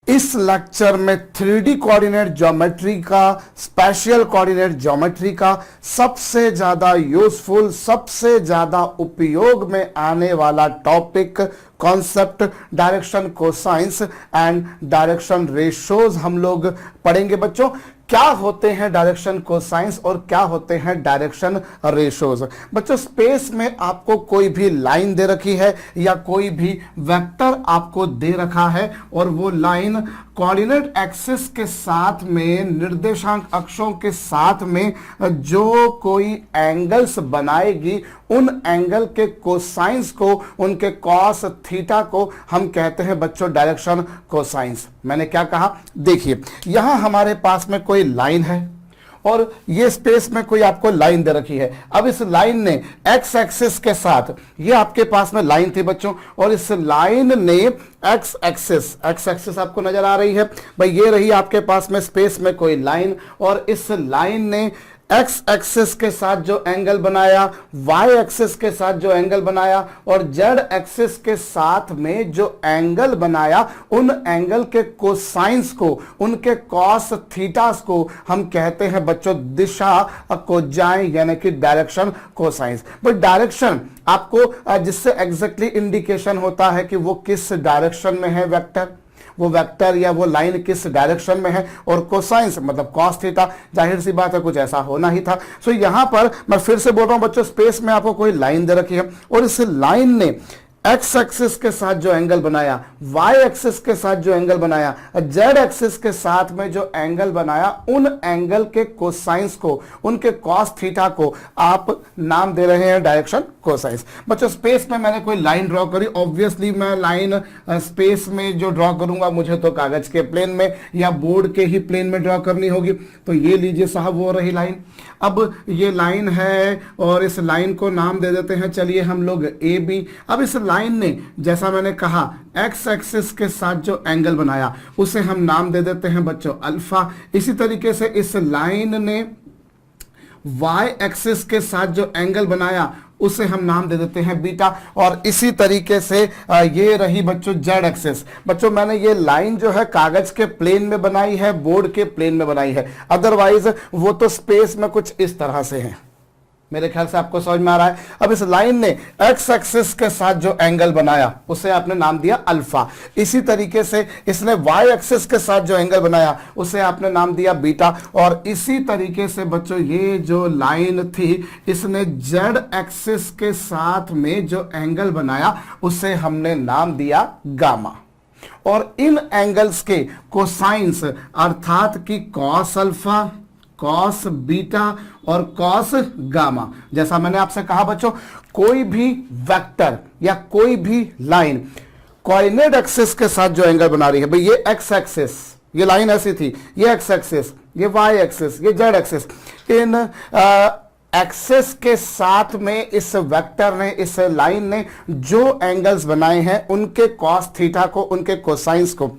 इस लेक्चर में 3D coordinate geometry का, स्पेशियल कोऑर्डिनेट ज्योमेट्री का सबसे ज्यादा यूजफुल, सबसे ज्यादा उपयोग में आने वाला topic, concept direction cosines and direction ratios हम लोग पढ़ेंगे बच्चों। क्या होते हैं डायरेक्शन कोसाइंस और क्या होते हैं डायरेक्शन रेशोज। बच्चों स्पेस में आपको कोई भी लाइन दे रखी है या कोई भी वेक्टर आपको दे रखा है और वो लाइन कोऑर्डिनेट एक्सिस के साथ में, निर्देशांक अक्षों के साथ में जो कोई एंगल्स बनाएगी, उन एंगल के कोसाइंस को, उनके कॉस थीटा को हम कहते हैं बच्चों डायरेक्शन कोसाइंस। मैंने क्या कहा, देखिए यहां हमारे पास में कोई लाइन है और ये स्पेस में कोई आपको लाइन दे रखी है। अब इस लाइन ने एक्स एक्सिस के साथ, ये आपके पास में लाइन थी बच्चों, और इस लाइन ने एक्स एक्सिस आपको नजर आ रही है भाई, ये रही आपके पास में स्पेस में कोई लाइन, और इस लाइन ने एक्स एक्सिस के साथ जो एंगल बनाया, वाई एक्सिस के साथ जो एंगल बनाया और जेड एक्सिस के साथ में जो एंगल बनाया, उन एंगल के कोसाइंस को, उनके कॉस थीटास को हम कहते हैं बच्चों दिशा कोजाएं, यानी कि डायरेक्शन कोसाइंस। बट डायरेक्शन आपको जिससे एग्जैक्टली इंडिकेशन होता है कि वो किस डायरेक्शन में है वेक्टर, वो वेक्टर या वो लाइन किस डायरेक्शन में है, और कोसाइंस मतलब कॉस थीटा, जाहिर सी बात है कुछ ऐसा होना ही था। सो यहां पर मैं फिर से बोल रहा हूं बच्चों, स्पेस में आपको कोई लाइन दे रखी है और इस लाइन ने एक्स एक्सिस के साथ जो एंगल बनाया, वाई एक्सिस के साथ जो एंगल बनाया, जेड एक्सिस के साथ में जो एंगल बनाया, उन एंगल के कोसाइंस को, उनके कॉस थीटा को आप नाम दे रहे हैं डायरेक्शन कोसाइंस। बच्चों स्पेस में मैंने कोई लाइन ड्रॉ करी, ऑब्वियसली मैं लाइन स्पेस में जो ड्रॉ करूंगा मुझे तो कागज के प्लेन में या बोर्ड के ही प्लेन में ड्रॉ करनी होगी। तो ये लीजिए साहब वो रही लाइन। अब ये लाइन है और इस लाइन को नाम दे देते हैं चलिए हम लोग ए बी। अब इस लाइन ने, जैसा मैंने कहा, एक्स एक्सिस के साथ जो एंगल बनाया उसे हम नाम दे देते हैं बच्चों अल्फा। इसी तरीके से इस लाइन ने वाई एक्सिस के साथ जो एंगल बनाया उसे हम नाम दे देते हैं बीटा, और इसी तरीके से ये रही बच्चों जेड एक्सिस। बच्चों मैंने ये लाइन जो है कागज के प्लेन में बनाई है, बोर्ड के प्लेन में बनाई है, अदरवाइज वो तो स्पेस में कुछ इस तरह से है। मेरे ख्याल से आपको समझ में आ रहा है। अब इस लाइन ने एक्स एक्सिस के साथ जो एंगल बनाया उसे आपने नाम दिया अल्फा। इसी तरीके से इसने वाई एक्सिस के साथ जो एंगल बनाया उसे आपने नाम दिया बीटा, और इसी तरीके से बच्चों ये जो लाइन थी इसने जेड एक्सिस के साथ में जो एंगल बनाया उसे हमने नाम दिया गामा। और इन एंगल्स के कोसाइंस अर्थात कि कॉस अल्फा, कॉस बीटा और कॉस गामा, जैसा मैंने आपसे कहा बच्चों, कोई भी वेक्टर या कोई भी लाइन कोऑर्डिनेट एक्सिस के साथ जो एंगल बना रही है, भाई ये एक्स एक्सिस, ये लाइन ऐसी थी, ये एक्स एक्सिस, ये वाई एक्सिस, ये जेड एक्सिस, इन एक्सिस के साथ में इस वेक्टर ने, इस लाइन ने जो एंगल्स बनाए हैं उनके कॉस थीटा को, उनके कोसाइंस को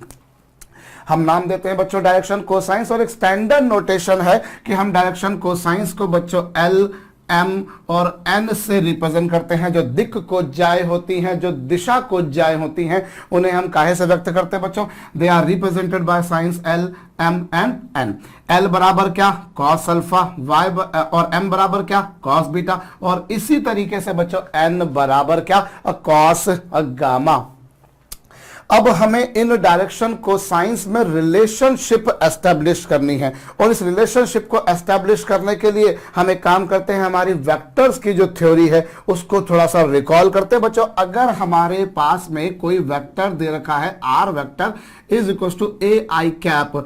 हम नाम देते हैं बच्चों डायरेक्शन कोसाइंस। और एक स्टैंडर्ड नोटेशन है कि हम डायरेक्शन कोसाइंस को बच्चों एल, एम और एन से रिप्रेजेंट करते हैं। जो दिक् कोज्जाएं होती हैं, जो दिशा कोज्जाएं होती हैं, उन्हें हम काहे से व्यक्त करते हैं बच्चों, they are represented by science L, M and N. L बराबर क्या, कॉस अल्फा, वाई और एम बराबर क्या, कॉस बीटा, और इसी तरीके से बच्चों एन बराबर क्या, कॉस गामा। अब हमें इन डायरेक्शन कोसाइंस में रिलेशनशिप एस्टेब्लिश करनी है, और इस रिलेशनशिप को एस्टेब्लिश करने के लिए हम एक काम करते हैं, हमारी वेक्टर्स की जो थ्योरी है उसको थोड़ा सा रिकॉल करते हैं बच्चों। अगर हमारे पास में कोई वेक्टर दे रखा है, r vector is equal to a i cap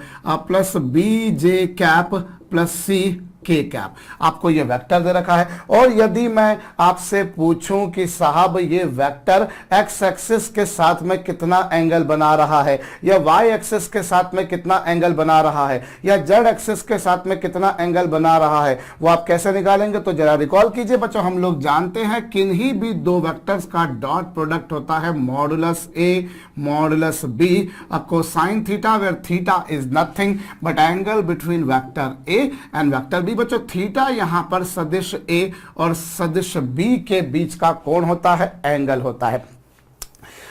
plus b j cap plus c k cap, आपको ये वेक्टर दे रखा है, और यदि मैं आपसे पूछूं कि साहब ये वेक्टर एक्स एक्सिस के साथ में कितना एंगल बना रहा है, या वाई एक्सिस के साथ में कितना एंगल बना रहा है, या जेड एक्सिस के साथ में कितना एंगल बना रहा है, वो आप कैसे निकालेंगे, तो जरा रिकॉल कीजिए बच्चों। हम लोग जानते हैं किन्हीं भी दो वेक्टर्स का डॉट प्रोडक्ट होता है modulus A modulus B, cosine theta where theta is nothing but angle between vector A and vector B. बच्चों थीटा यहां पर सदिश ए और सदिश बी के बीच का कोण होता है, एंगल होता है।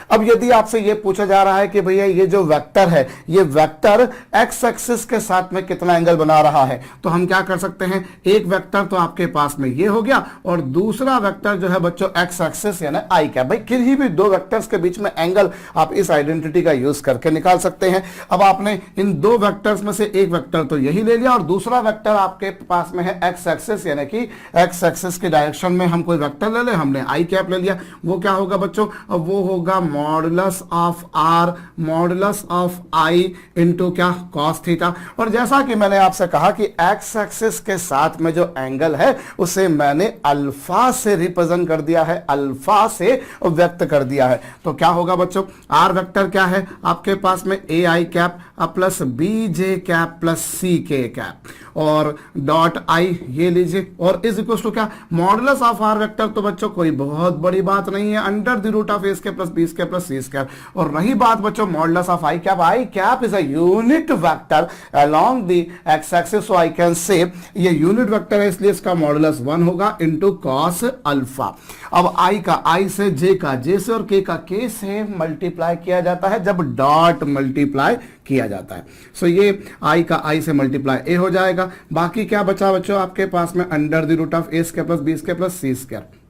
अब यदि आपसे यह पूछा जा रहा है कि भैया ये जो वेक्टर है, ये वेक्टर एक्स एक्सिस के साथ में कितना एंगल बना रहा है, तो हम क्या कर सकते हैं, एक वेक्टर तो आपके पास में ये हो गया और दूसरा वेक्टर जो है बच्चों एक्स एक्सिस यानी आई कैप। भाई किसी भी दो वेक्टर्स के बीच में एंगल आप इस आइडेंटिटी का यूज करके निकाल सकते हैं। अब आपने इन दो वेक्टर्स में से एक वेक्टर तो यही ले लिया और दूसरा वेक्टर आपके पास में है एक्स एक्सिस, यानी कि एक्स एक्सिस के डायरेक्शन में हम कोई वेक्टर ले ले, हमने आई कैप ले लिया। वो क्या होगा बच्चों, अब वो होगा modulus of R modulus of I into क्या, कॉस थीटा। और जैसा कि मैंने आपसे कहा कि एक्स एक्सिस के साथ में जो एंगल है उसे मैंने अल्फा से रिप्रेजेंट कर दिया है, अल्फा से व्यक्त कर दिया है। तो क्या होगा बच्चों, आर वेक्टर क्या है आपके पास में, a i cap plus b j cap plus c k cap और डॉट आई ये लीजिए और इज इक्वल टू क्या, मॉडुलस ऑफ आर वेक्टर। तो बच्चों कोई बहुत बड़ी बात नहीं है, under the root of A square plus B square plus C square. और रही बात बच्चों modulus of i cap is a unit vector along the x axis, so I can say ये यूनिट वेक्टर है इसलिए इसका मॉडुलस 1 होगा into cos alpha. अब आई का आई से, जे का जे से और के का के से मल्टीप्लाई किया जाता है जब डॉट मल्टीप्लाई किया जाता है। सो ये आई का आई से मल्टीप्लाई ए हो जाएगा। बाकी क्या बचा बच्चों आपके पास में, under the root of A square plus B square plus C square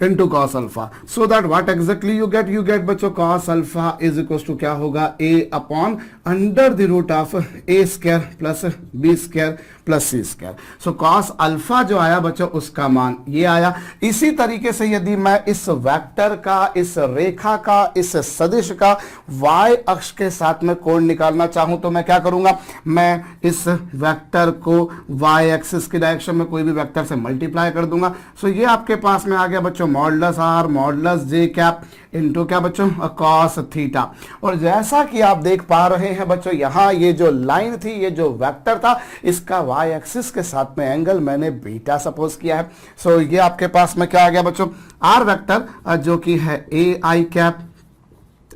into cos alpha, so that what exactly you get बच्चों cos alpha is equals to क्या होगा, a upon under the root of a square plus b square plus C square. So cos alpha जो आया बच्चों उसका मान ये आया। इसी तरीके से यदि मैं इस वेक्टर का, इस रेखा का, इस सदिश का y अक्ष के साथ में कोण निकालना चाहूं तो मैं क्या करूंगा, मैं इस वेक्टर को y एक्सिस की डायरेक्शन में कोई भी वेक्टर से मल्टीप्लाई कर दूंगा। सो ये आपके पास में आ गया बच्चों modulus R modulus J cap into क्या बच्चों, कॉस थीटा। और जैसा कि आप देख पा रहे हैं बच्चों, यहां ये जो लाइन थी, ये जो वेक्टर था, इसका y एक्सिस के साथ में एंगल मैंने बीटा सपोज किया है। सो ये आपके पास में क्या आ गया बच्चों, आर वेक्टर जो कि है a i cap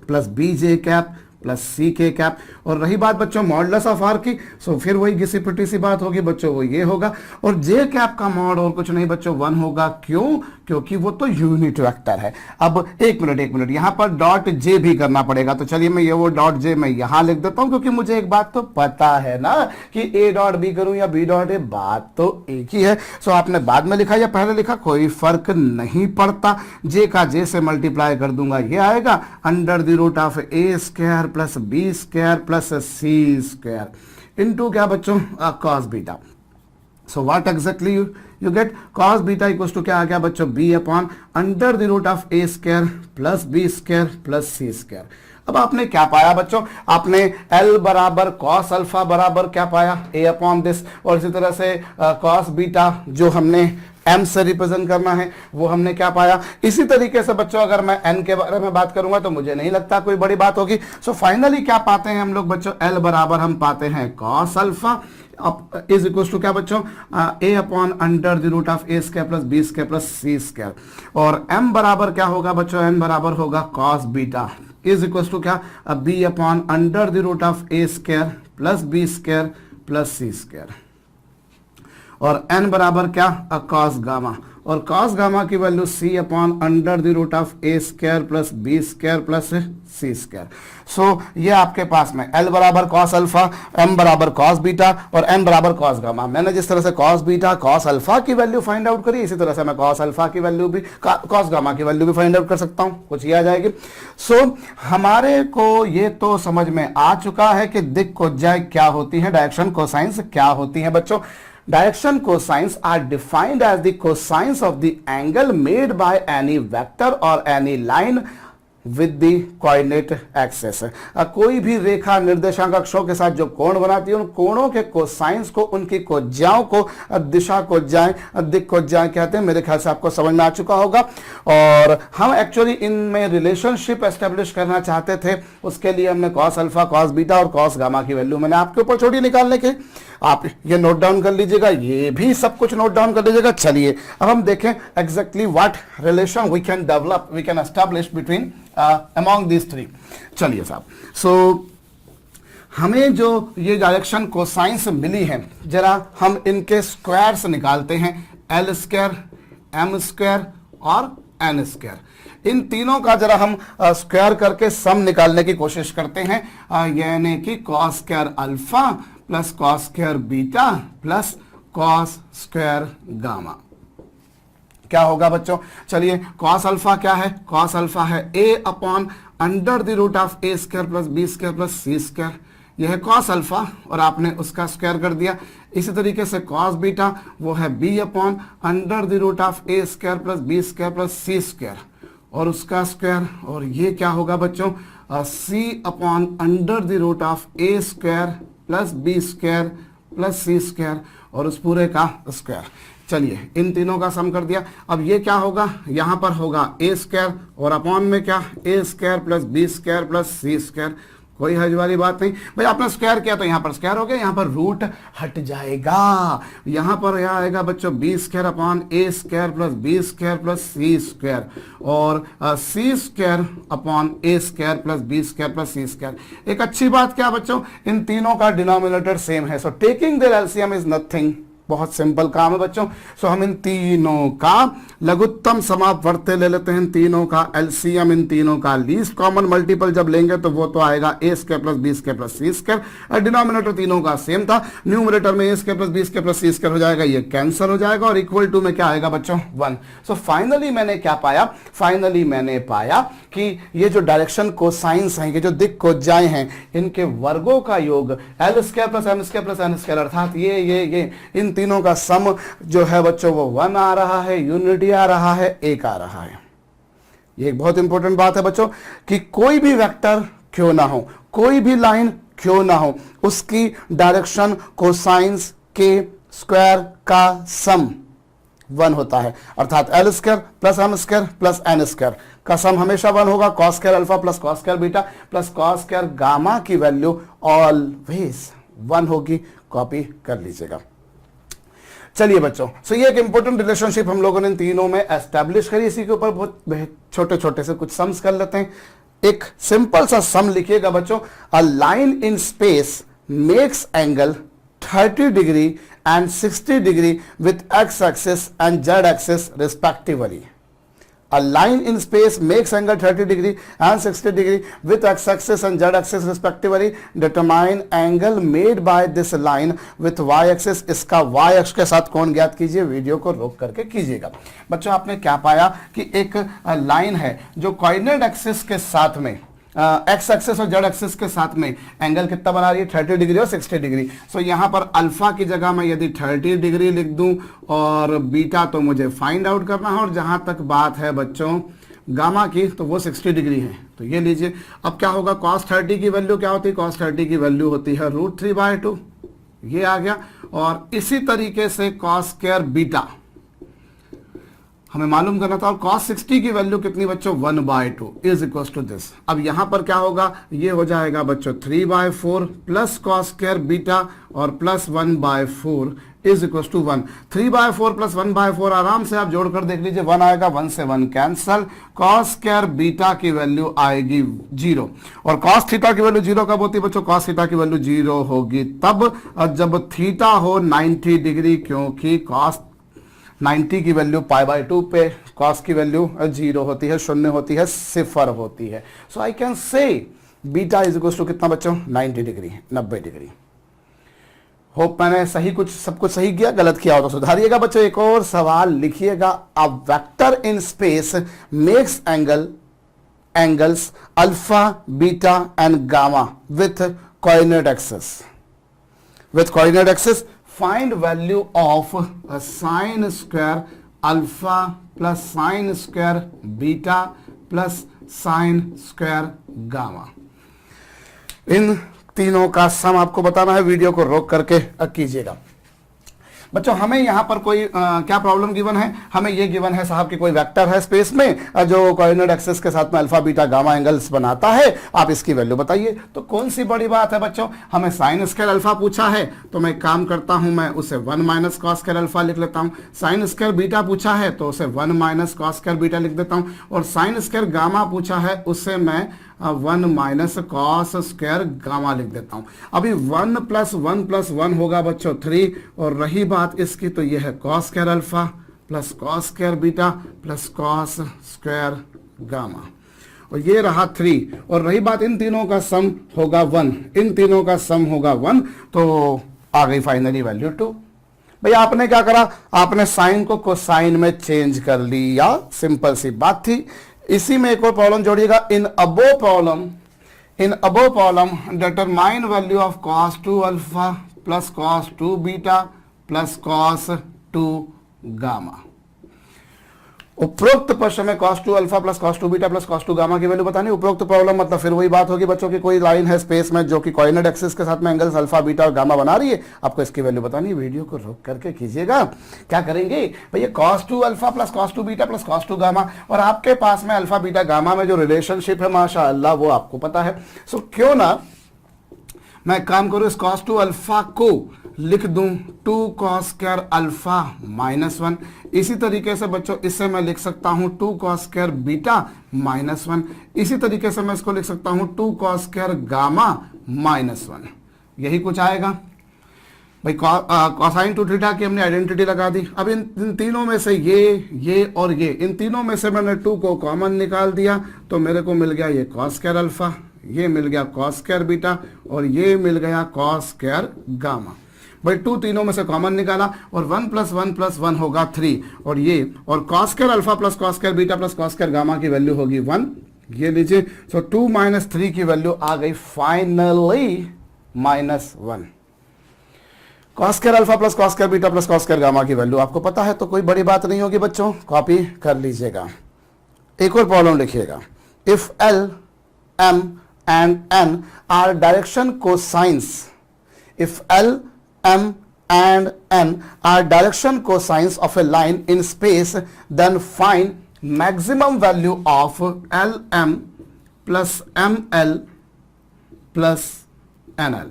plus b j cap plus c k cap. और रही बात बच्चों मॉडुलस ऑफ आर की, सो फिर वही घिसी पिटी सी बात होगी बच्चों, वो ये होगा। और जे कैप का मॉड और कुछ नहीं बच्चों 1 होगा, क्यों, क्योंकि वो तो यूनिट वेक्टर है। अब एक मिनट यहां पर डॉट जे भी करना पड़ेगा, तो चलिए मैं ये वो डॉट जे मैं यहां लिख देता हूं, क्योंकि मुझे एक बात तो पता है ना कि ए डॉट बी करूं या बी डॉट ए, बात तो एक ही है। सो आपने बाद में लिखा या पहले लिखा कोई फर्क नहीं पड़ता, जे का जे से मल्टीप्लाई कर दूंगा, ये आएगा under the root of A square plus B square plus C square into क्या बच्चों, cos beta. So what exactly you get, cos beta equals to क्या आ गया बच्चों, B upon under the root of A square plus B square plus C square. अब आपने क्या पाया बच्चों, आपने L बराबर कॉस अल्फा बराबर क्या पाया, ए अपॉन दिस। और इसी तरह से कॉस बीटा जो हमने m से रिप्रेजेंट करना है वो हमने क्या पाया। इसी तरीके से बच्चों अगर मैं n के बारे में बात करूंगा तो मुझे नहीं लगता कोई बड़ी बात होगी। सो फाइनली क्या पाते हैं हम लोग बच्चों, L बराबर हम पाते हैं cos alpha is equal to क्या बच्चों, a upon under the root of A square plus B square plus C square. और m बराबर क्या होगा बच्चों, n बराबर होगा cos beta is equal to क्या, b upon under the root of A square plus B square plus C square. और n बराबर क्या, कॉस गामा। और कॉस गामा की value c upon under the root of A square plus B square plus C square. So ये आपके पास में L बराबर कॉस अल्फा, m बराबर कॉस बीटा और n बराबर कॉस गामा। मैंने जिस तरह से कॉस बीटा कॉस अल्फा की वैल्यू फाइंड आउट करी, इसी तरह से मैं कॉस अल्फा की वैल्यू भी, कॉस गामा की वैल्यू भी फाइंड आउट कर सकता हूं, कुछ ये आ जाएगी। सो हमारे को ये तो समझ में आ चुका है कि दिक् कोज्जाय क्या होती है, डायरेक्शन कोसाइंस क्या होती है बच्चों। Direction cosines are defined as the cosines of the angle made by any vector or any line with the coordinate axis। कोई भी रेखा निर्देशांक अक्षों के साथ जो कोण बनाती है, उन कोणों के कोसाइंस को, उनकी कोज्जाओं को, दिशा कोज्जाएं, दिक् कोज्जाएं कहते हैं। मेरे ख्याल से आपको समझ में आ चुका होगा। और हम एक्चुअली इनमें रिलेशनशिप एस्टेब्लिश करना चाहते थे, उसके लिए हमने कॉस अल्फा, कॉस बीटा और कॉस गामा की वैल्यू मैंने आपके ऊपर छोड़ी निकालने के, आप ये नोट डाउन कर लीजिएगा, ये भी सब कुछ नोट डाउन कर लीजिएगा। चलिए अब हम देखें exactly what relation we can develop, we can establish between among these three. चलिए साहब, सो हमें जो ये डायरेक्शन कोसाइंस मिली है, जरा हम इनके स्क्वायर्स निकालते हैं, L स्क्वायर, M स्क्वायर और N स्क्वायर। इन तीनों का जरा हम स्क्वायर करके सम निकालने की कोशिश करते हैं, यानी कि cos square alpha plus cos square beta plus cos square gamma. क्या होगा बच्चों? चलिए, कॉस अल्फा क्या है? कॉस अल्फा है a upon under the root of a square plus B square plus C square. यह है कॉस अल्फा और आपने उसका स्क्वायर कर दिया। इसी तरीके से कॉस बीटा वो है b upon under the root of a square plus B square plus C square और उसका स्क्वायर। और ये क्या होगा बच्चों? c upon under the root of a square plus B square plus C square और उस पूरे का स्क्वायर। चलिए, इन तीनों का सम कर दिया। अब ये क्या होगा? यहां पर होगा ए स्क्वायर और अपॉन में क्या? A square plus B square plus C square. कोई हर्ज वाली बात नहीं भाई, आपने स्क्वायर किया तो यहां पर स्क्वायर हो गया, यहां पर रूट हट जाएगा। यहां पर यह आएगा बच्चों b square upon a square plus B square plus C square और c square upon a square plus B square plus C square. एक अच्छी बात क्या बच्चों? इन तीनों का डिनोमिनेटर सेम है, so taking their LCM is nothing. बहुत सिंपल काम है बच्चों। सो हम इन तीनों का लघुत्तम समापवर्त्य ले लेते हैं, इन तीनों का एलसीएम, इन तीनों का लीस्ट कॉमन मल्टीपल जब लेंगे तो वो तो आएगा a square plus B square plus C square. Denominator तीनों का सेम था, न्यूमरेटर में a square plus B square plus C square हो जाएगा, ये कैंसिल हो जाएगा और इक्वल टू में क्या आएगा बच्चों? 1। सो फाइनली मैंने क्या पाया? फाइनली मैंने पाया कि ये जो डायरेक्शन कोसाइंस हैं, ये जो दिक कोजाएं हैं, इनके वर्गों का योग L square plus M square plus N square अर्थात ये इन तीनों का सम जो है बच्चों वो 1 आ रहा है, यूनिटी आ रहा है, 1 आ रहा है। ये एक बहुत इंपॉर्टेंट बात है बच्चों कि कोई भी वेक्टर क्यों ना हो, कोई भी लाइन क्यों ना हो, उसकी डायरेक्शन कोसाइंस के स्क्वायर का सम 1 होता है। अर्थात L square plus M square plus N square का सम हमेशा 1 होगा। Cos square alpha plus cos square beta plus cos square gamma की वैल्यू ऑलवेज 1 होगी। कॉपी कर लीजिएगा। चलिए बच्चों, सो ये एक इंपॉर्टेंट रिलेशनशिप हम लोगों ने इन तीनों में एस्टैब्लिश करी। इसी के ऊपर बहुत छोटे छोटे से कुछ सम्स कर लेते हैं। एक सिंपल सा सम लिखिएगा बच्चों, a line in space makes angle 30 degree and 60 degree with x axis and Z axis respectively. A line in space makes angle 30 degree and 60 degree with x-axis and z-axis respectively. Determine angle made by this line with y-axis. इसका y-axis के साथ कोण ज्ञात कीजिए। Video को रोक करके कीजिएगा। बच्चों, आपने क्या पाया कि एक लाइन है जो कोऑर्डिनेट एक्सिस के साथ में एक्स एक्सिस और जेड एक्सिस के साथ में एंगल कितना बना रही है? 30 डिग्री और 60 डिग्री। सो यहां पर अल्फा की जगह मैं यदि 30 डिग्री लिख दूं और बीटा तो मुझे फाइंड आउट करना है, और जहां तक बात है बच्चों गामा की तो वो 60 डिग्री है। तो ये लीजिए। अब क्या होगा? cos 30 की वैल्यू क्या होती है? cos 30 की वैल्यू होती है √3/2। ये आ गया। और इसी तरीके से cos स्क्वायर बीटा हमें मालूम करना था, और cos 60 की वैल्यू कितनी बच्चों? 1/2 इज इक्वल टू दिस। अब यहां पर क्या होगा? ये हो जाएगा बच्चों 3/4 प्लस cos स्क्वायर बीटा और plus 1/4 is equal to 1। 3/4 plus 1/4 आराम से आप जोड़कर देख लीजिए, 1 आएगा, 1 से 1 कैंसल। cos स्क्वायर बीटा की वैल्यू आएगी 0। और cos थीटा की वैल्यू 0 कब होती है बच्चों? cos थीटा की वैल्यू 0 होगी तब जब थीटा हो 90 डिग्री, क्योंकि cos 90 की वैल्यू π/2 पे cos की वैल्यू 0 होती है, 0 होती है, 0 होती है। So I can say beta is equal to कितना बच्चों? 90 डिग्री, 90 डिग्री। होप मैंने सही सब कुछ सही किया, गलत किया हो तो सुधारिएगा बच्चों। एक और सवाल लिखिएगा, a vector in space makes angles alpha beta and gamma with coordinate axis. Find value of a sin square alpha plus sin square beta plus sin square gamma। इन तीनों का सम आपको बताना है। वीडियो को रोक करके कीजिएगा। बच्चों, हमें यहां पर कोई क्या प्रॉब्लम गिवन है? हमें ये गिवन है साहब कि कोई वेक्टर है स्पेस में जो कोऑर्डिनेट एक्सिस के साथ में अल्फा बीटा गामा एंगल्स बनाता है, आप इसकी वैल्यू बताइए। तो कौन सी बड़ी बात है बच्चों? हमें साइन स्क्वायर अल्फा पूछा है, तो मैं काम करता हूं, मैं उसे 1 माइनस कॉस स्क्वायर अल्फा लिख लेता हूं। साइन स्क्वायर बीटा पूछा है तो उसे 1 माइनस कॉस स्क्वायर बीटा लिख देता हूं। और साइन स्क्वायर गामा पूछा है, उससे मैं 1 माइनस कॉस स्क्वायर गामा लिख देता हूं। अभी 1 प्लस 1 प्लस 1 होगा बच्चों 3, और रही बात इसकी तो यह है cos square alpha plus cos square beta plus cos square gamma, और ये रहा 3, और रही बात इन तीनों का सम होगा 1, इन तीनों का सम होगा 1, तो आ गई फाइनली वैल्यू 2। भाई आपने क्या करा, आपने साइन को कोसाइन में चेंज कर लिया, सिंपल सी बात थी। इसी में एक और प्रॉब्लम जोड़िएगा, in above problem determine value of cos 2 alpha plus cos 2 beta plus cos 2 gamma. उपरोक्त प्रश्न में cos 2 alpha plus cos 2 beta plus cos 2 gamma की वैल्यू बतानी। उपरोक्त प्रॉब्लम मतलब फिर वही बात होगी बच्चों की, कोई लाइन है स्पेस में जो कि कोऑर्डिनेट एक्सिस के साथ में एंगल्स अल्फा बीटा और गामा बना रही है, आपको इसकी वैल्यू बतानी है। वीडियो को रोक करके कीजिएगा। क्या करेंगे भैया, cos 2 alpha plus cos 2 beta plus cos 2 gamma, और आपके पास में अल्फा बीटा गामा में जो रिलेशनशिप है माशाअल्लाह वो आपको पता है। सो क्यों ना मैं काम करूं, इस cos 2 अल्फा को लिख दूं 2 cos स्क्वायर अल्फा माइनस 1। इसी तरीके से बच्चों इससे मैं लिख सकता हूं 2 cos स्क्वायर बीटा माइनस 1। इसी तरीके से मैं इसको लिख सकता हूं 2 cos स्क्वायर गामा माइनस 1। यही कुछ आएगा भाई। कॉसाइन टू थीटा की हमने आइडेंटिटी लगा दी। अब इन तीनों में से ये और ये, इन तीनों में से मैंने 2 को कॉमन निकाल दिया, तो मेरे को मिल गया ये cos स्क्वायर अल्फा, ये मिल गया cos स्क्वायर बीटा, और ये मिल गया cos स्क्वायर गामा। भाई 2 तीनों में से कॉमन निकाला, और 1 प्लस 1 प्लस 1 होगा 3, और ये और cos square alpha plus cos square beta plus cos square gamma की वैल्यू होगी 1। ये लीजिए, सो 2 माइनस 3 की वैल्यू आ गई finally minus 1। cos square alpha plus cos square beta plus cos square gamma की वैल्यू आपको पता है, तो कोई बड़ी बात नहीं होगी बच्चों, कॉपी कर लीजिएगा। एक और प्रॉब्लम लिखिएगा, if L, M and N are direction cosines, if L, M and N are direction cosines of a line in space, then find maximum value of LM plus ML plus NL.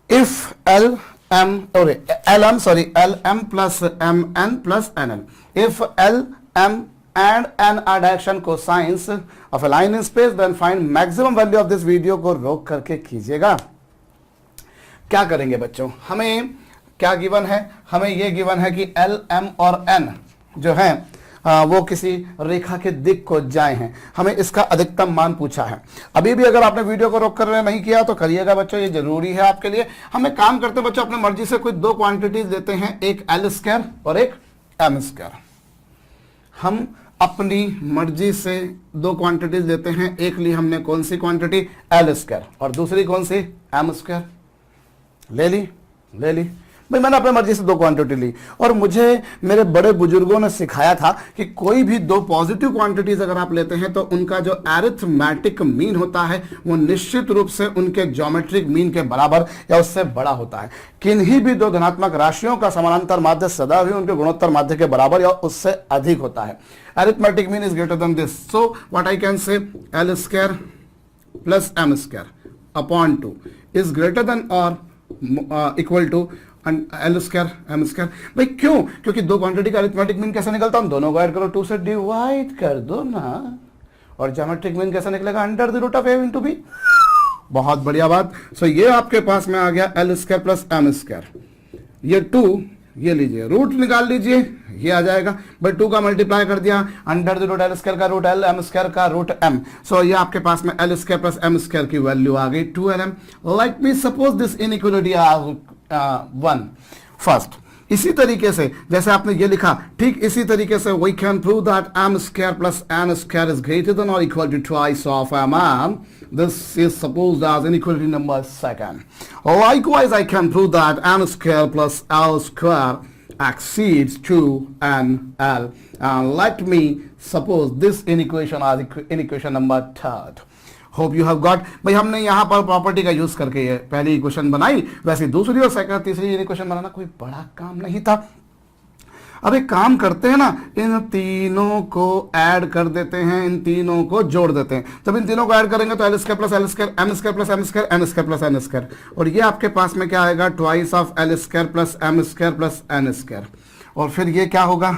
If LM plus MN plus NL, if L, M and N are direction cosines of a line in space, then find maximum value of this। Video को रोक करके कीजिएगा। क्या करेंगे बच्चों, हमें क्या given है, हमें यह गिवन है कि L, M और N जो है वो किसी रेखा के दिक को जाए हैं। हमें इसका अधिकतम मान पूछा है। अभी भी अगर आपने वीडियो को रोक कर नहीं किया तो करिएगा बच्चों, ये जरूरी है आपके लिए। हमें काम करते हैं बच्चों, अपने मर्जी से कोई 2 क्वांटिटीज लेते हैं, एक L स्क्वायर और एक M स्क्वायर। हम अपनी मर्जी से 2 क्वांटिटीज लेते हैं। एक ली हमने कौन सी क्वांटिटी, L स्क्वायर, और दूसरी कौन सी, M स्क्वायर। ले ली भाई, मैंने अपने मर्जी से 2 क्वांटिटी ली, और मुझे मेरे बड़े बुजुर्गों ने सिखाया था कि कोई भी 2 पॉजिटिव क्वांटिटीज अगर आप लेते हैं तो उनका जो अरिथमेटिक मीन होता है वो निश्चित रूप से उनके ज्योमेट्रिक मीन के बराबर या उससे बड़ा होता है। किन्हीं भी 2 धनात्मक राशियों का समानांतर माध्य सदा ही उनके गुणोत्तर माध्य के बराबर या उससे अधिक होता है। Arithmetic mean is greater than this, so what I can say, L square plus M square upon 2 is greater than और equal to L square M square. भाई क्यों, क्योंकि 2 क्वांटिटी का अरिथमेटिक मीन कैसे निकलता है, दोनों को ऐड करो, 2 से डिवाइड कर दो ना, और ज्योमेट्रिक मीन कैसे निकलेगा, under the root of A into B। बहुत बढ़िया बात। सो ये आपके पास में आ गया L square plus M square, ये 2, ये लीजिए रूट निकाल लीजिए, ये आ जाएगा। भाई 2 का मल्टीप्लाई कर दिया, under the root L square का रूट L, M स्क्वायर का रूट M। सो ये आपके पास में L square plus M square की वैल्यू आ गई 2LM। Let me suppose this inequality are 1 first. इसी तरीके से जैसे आपने ये लिखा, ठीक इसी तरीके से we can prove that M square plus N square is greater than और equal to twice of MM. This is supposed as inequality number 2. Likewise, I can prove that N square plus L square exceeds 2NL. And let me suppose this inequation as inequation number 3. Hope you have got। भाई हमने यहाँ पर property का use करके ये पहली equation बनाई, वैसे दूसरी और सेकंड तीसरी इक्वेशन बनाना कोई बड़ा काम नहीं था। अब एक काम करते हैं ना, इन तीनों को ऐड कर देते हैं, इन तीनों को जोड़ देते हैं। जब इन तीनों को ऐड करेंगे तो L square plus L square, M square plus M square, N square plus N square, और ये आपके पास में क्या आएगा, twice of L square plus M square plus N square. और फिर ये क्या होगा,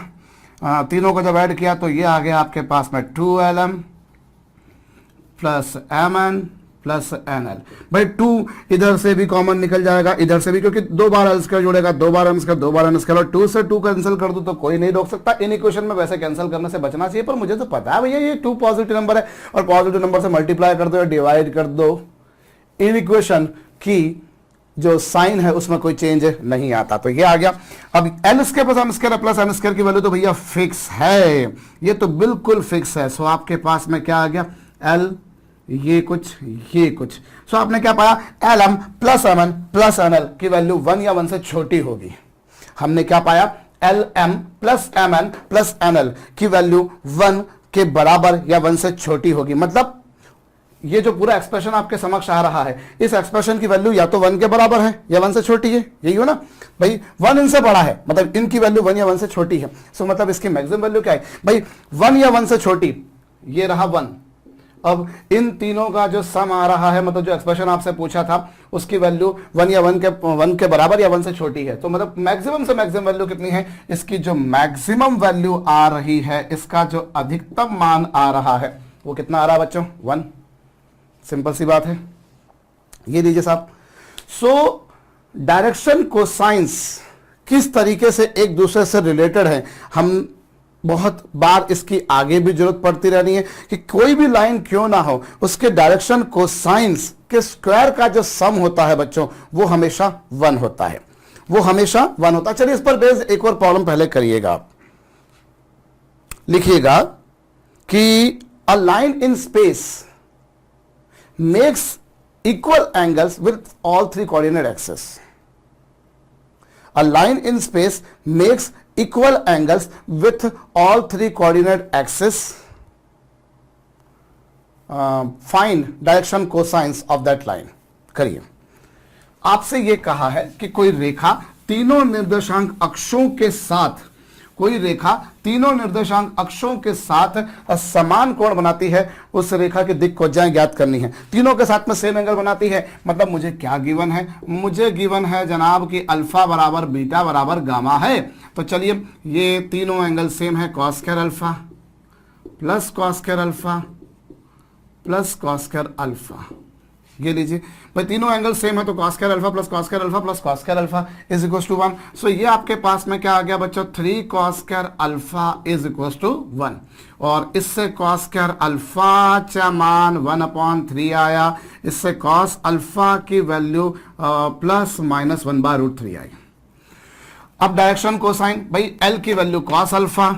तीनों को जब ऐड किया तो ये आ गया आपके पास में 2LM plus MN plus NL। भाई 2 इधर से भी कॉमन निकल जाएगा, इधर से भी, क्योंकि 2 बार L स्क्वायर जुड़ेगा, 2 बार M स्क्वायर, 2 बार N स्क्वायर, और 2 से 2 कैंसिल कर दूं तो कोई नहीं रोक सकता। इन इक्वेशन में वैसे कैंसिल करने से बचना चाहिए, पर मुझे तो पता है भैया ये 2 पॉजिटिव नंबर है, और पॉजिटिव नंबर से मल्टीप्लाई कर दो या डिवाइड कर दो, इन इक्वेशन की जो साइन है उसमें कोई चेंज नहीं आता। तो ये आ गया। अब L square plus M square plus N square की वैल्यू तो भैया फिक्स है, ये तो बिल्कुल फिक्स है। सो आपके पास में क्या आ गया, L ये कुछ। सो आपने क्या पाया, LM plus MN plus NL की वैल्यू 1 या 1 से छोटी होगी। हमने क्या पाया, LM plus MN plus NL की वैल्यू 1 के बराबर या 1 से छोटी होगी। मतलब ये जो पूरा एक्सप्रेशन आपके समक्ष आ रहा है, इस एक्सप्रेशन की वैल्यू या तो 1 के बराबर है या 1 से छोटी है, यही हो ना भाई। 1 इनसे बड़ा है, मतलब इनकी वैल्यू 1 या 1 से छोटी है। सो मतलब इसकी मैक्सिमम वैल्यू क्या है भाई, 1 या 1 से छोटी, ये रहा 1। अब इन तीनों का जो सम आ रहा है, मतलब जो एक्सप्रेशन आपसे पूछा था, उसकी वैल्यू 1 या 1 के बराबर या 1 से छोटी है। तो मतलब मैक्सिमम से मैक्सिमम वैल्यू कितनी है, इसकी जो मैक्सिमम वैल्यू आ रही है, इसका जो अधिकतम मान आ रहा है वो कितना आ रहा है बच्चों, 1। सिंपल सी बात है, ये लीजिए साहब। सो डायरेक्शन कोसाइंस किस तरीके से एक दूसरे से रिलेटेड है, हम बहुत बार इसकी आगे भी जरूरत पड़ती रहनी है कि कोई भी लाइन क्यों ना हो, उसके डायरेक्शन कोसाइंस के स्क्वायर का जो सम होता है बच्चों, वो हमेशा 1 होता है, वो हमेशा 1 होता है। चलिए इस पर बेस्ड एक और प्रॉब्लम पहले करिएगा आप। लिखिएगा कि a line in space makes equal angles with all 3 coordinate axes. A line in space makes equal angles with all 3 coordinate axes. Find direction cosines of that line. करिए। आपसे यह कहा है कि कोई रेखा तीनों निर्देशांक अक्षों के साथ, कोई रेखा तीनों निर्देशांक अक्षों के साथ समान कोण बनाती है, उस रेखा की दिक् खोजाएं ज्ञात करनी है। तीनों के साथ में सेम एंगल बनाती है, मतलब मुझे क्या गिवन है, मुझे गिवन है जनाब कि अल्फा बराबर बीटा बराबर गामा है। तो चलिए ये तीनों एंगल सेम है, cos square alpha plus cos square alpha plus cos square alpha. ये लीजिए भाई, तीनों एंगल सेम है तो cos square alpha plus cos square alpha plus cos square alpha is equal to 1। So ये आपके पास में क्या आ गया बच्चों, 3 cos square alpha is equal to 1, और इससे cos स्क्वायर अल्फा का मान 1/3 आया, इससे cos अल्फा की वैल्यू प्लस माइनस 1/√3 आई। अब डायरेक्शन कोसाइन, भाई L की वैल्यू cos अल्फा,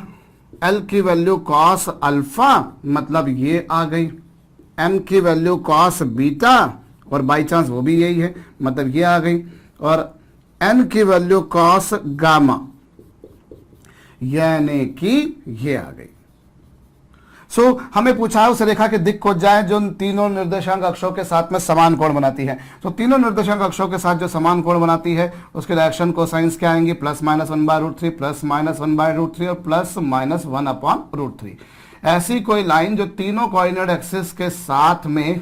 L की वैल्यू cos अल्फा मतलब ये आ गई, M की वैल्यू cos बीटा और बाई चांस वो भी यही है, मतलब ये आ गई, और N की वैल्यू cos गामा, यानी कि ये आ गई। सो हमें पूछा है उस रेखा की दिक् खोज जाए जो तीनों निर्देशांक अक्षों के साथ में समान कोण बनाती है। तो तीनों निर्देशांक अक्षों के साथ जो समान कोण बनाती है उसके डायरेक्शन कोसाइंस क्या आएंगे, प्लस माइनस 1/√3 प्लस माइनस 1/√3 और प्लस माइनस 1/√3। ऐसी कोई लाइन जो तीनों कोऑर्डिनेट एक्सिस के साथ में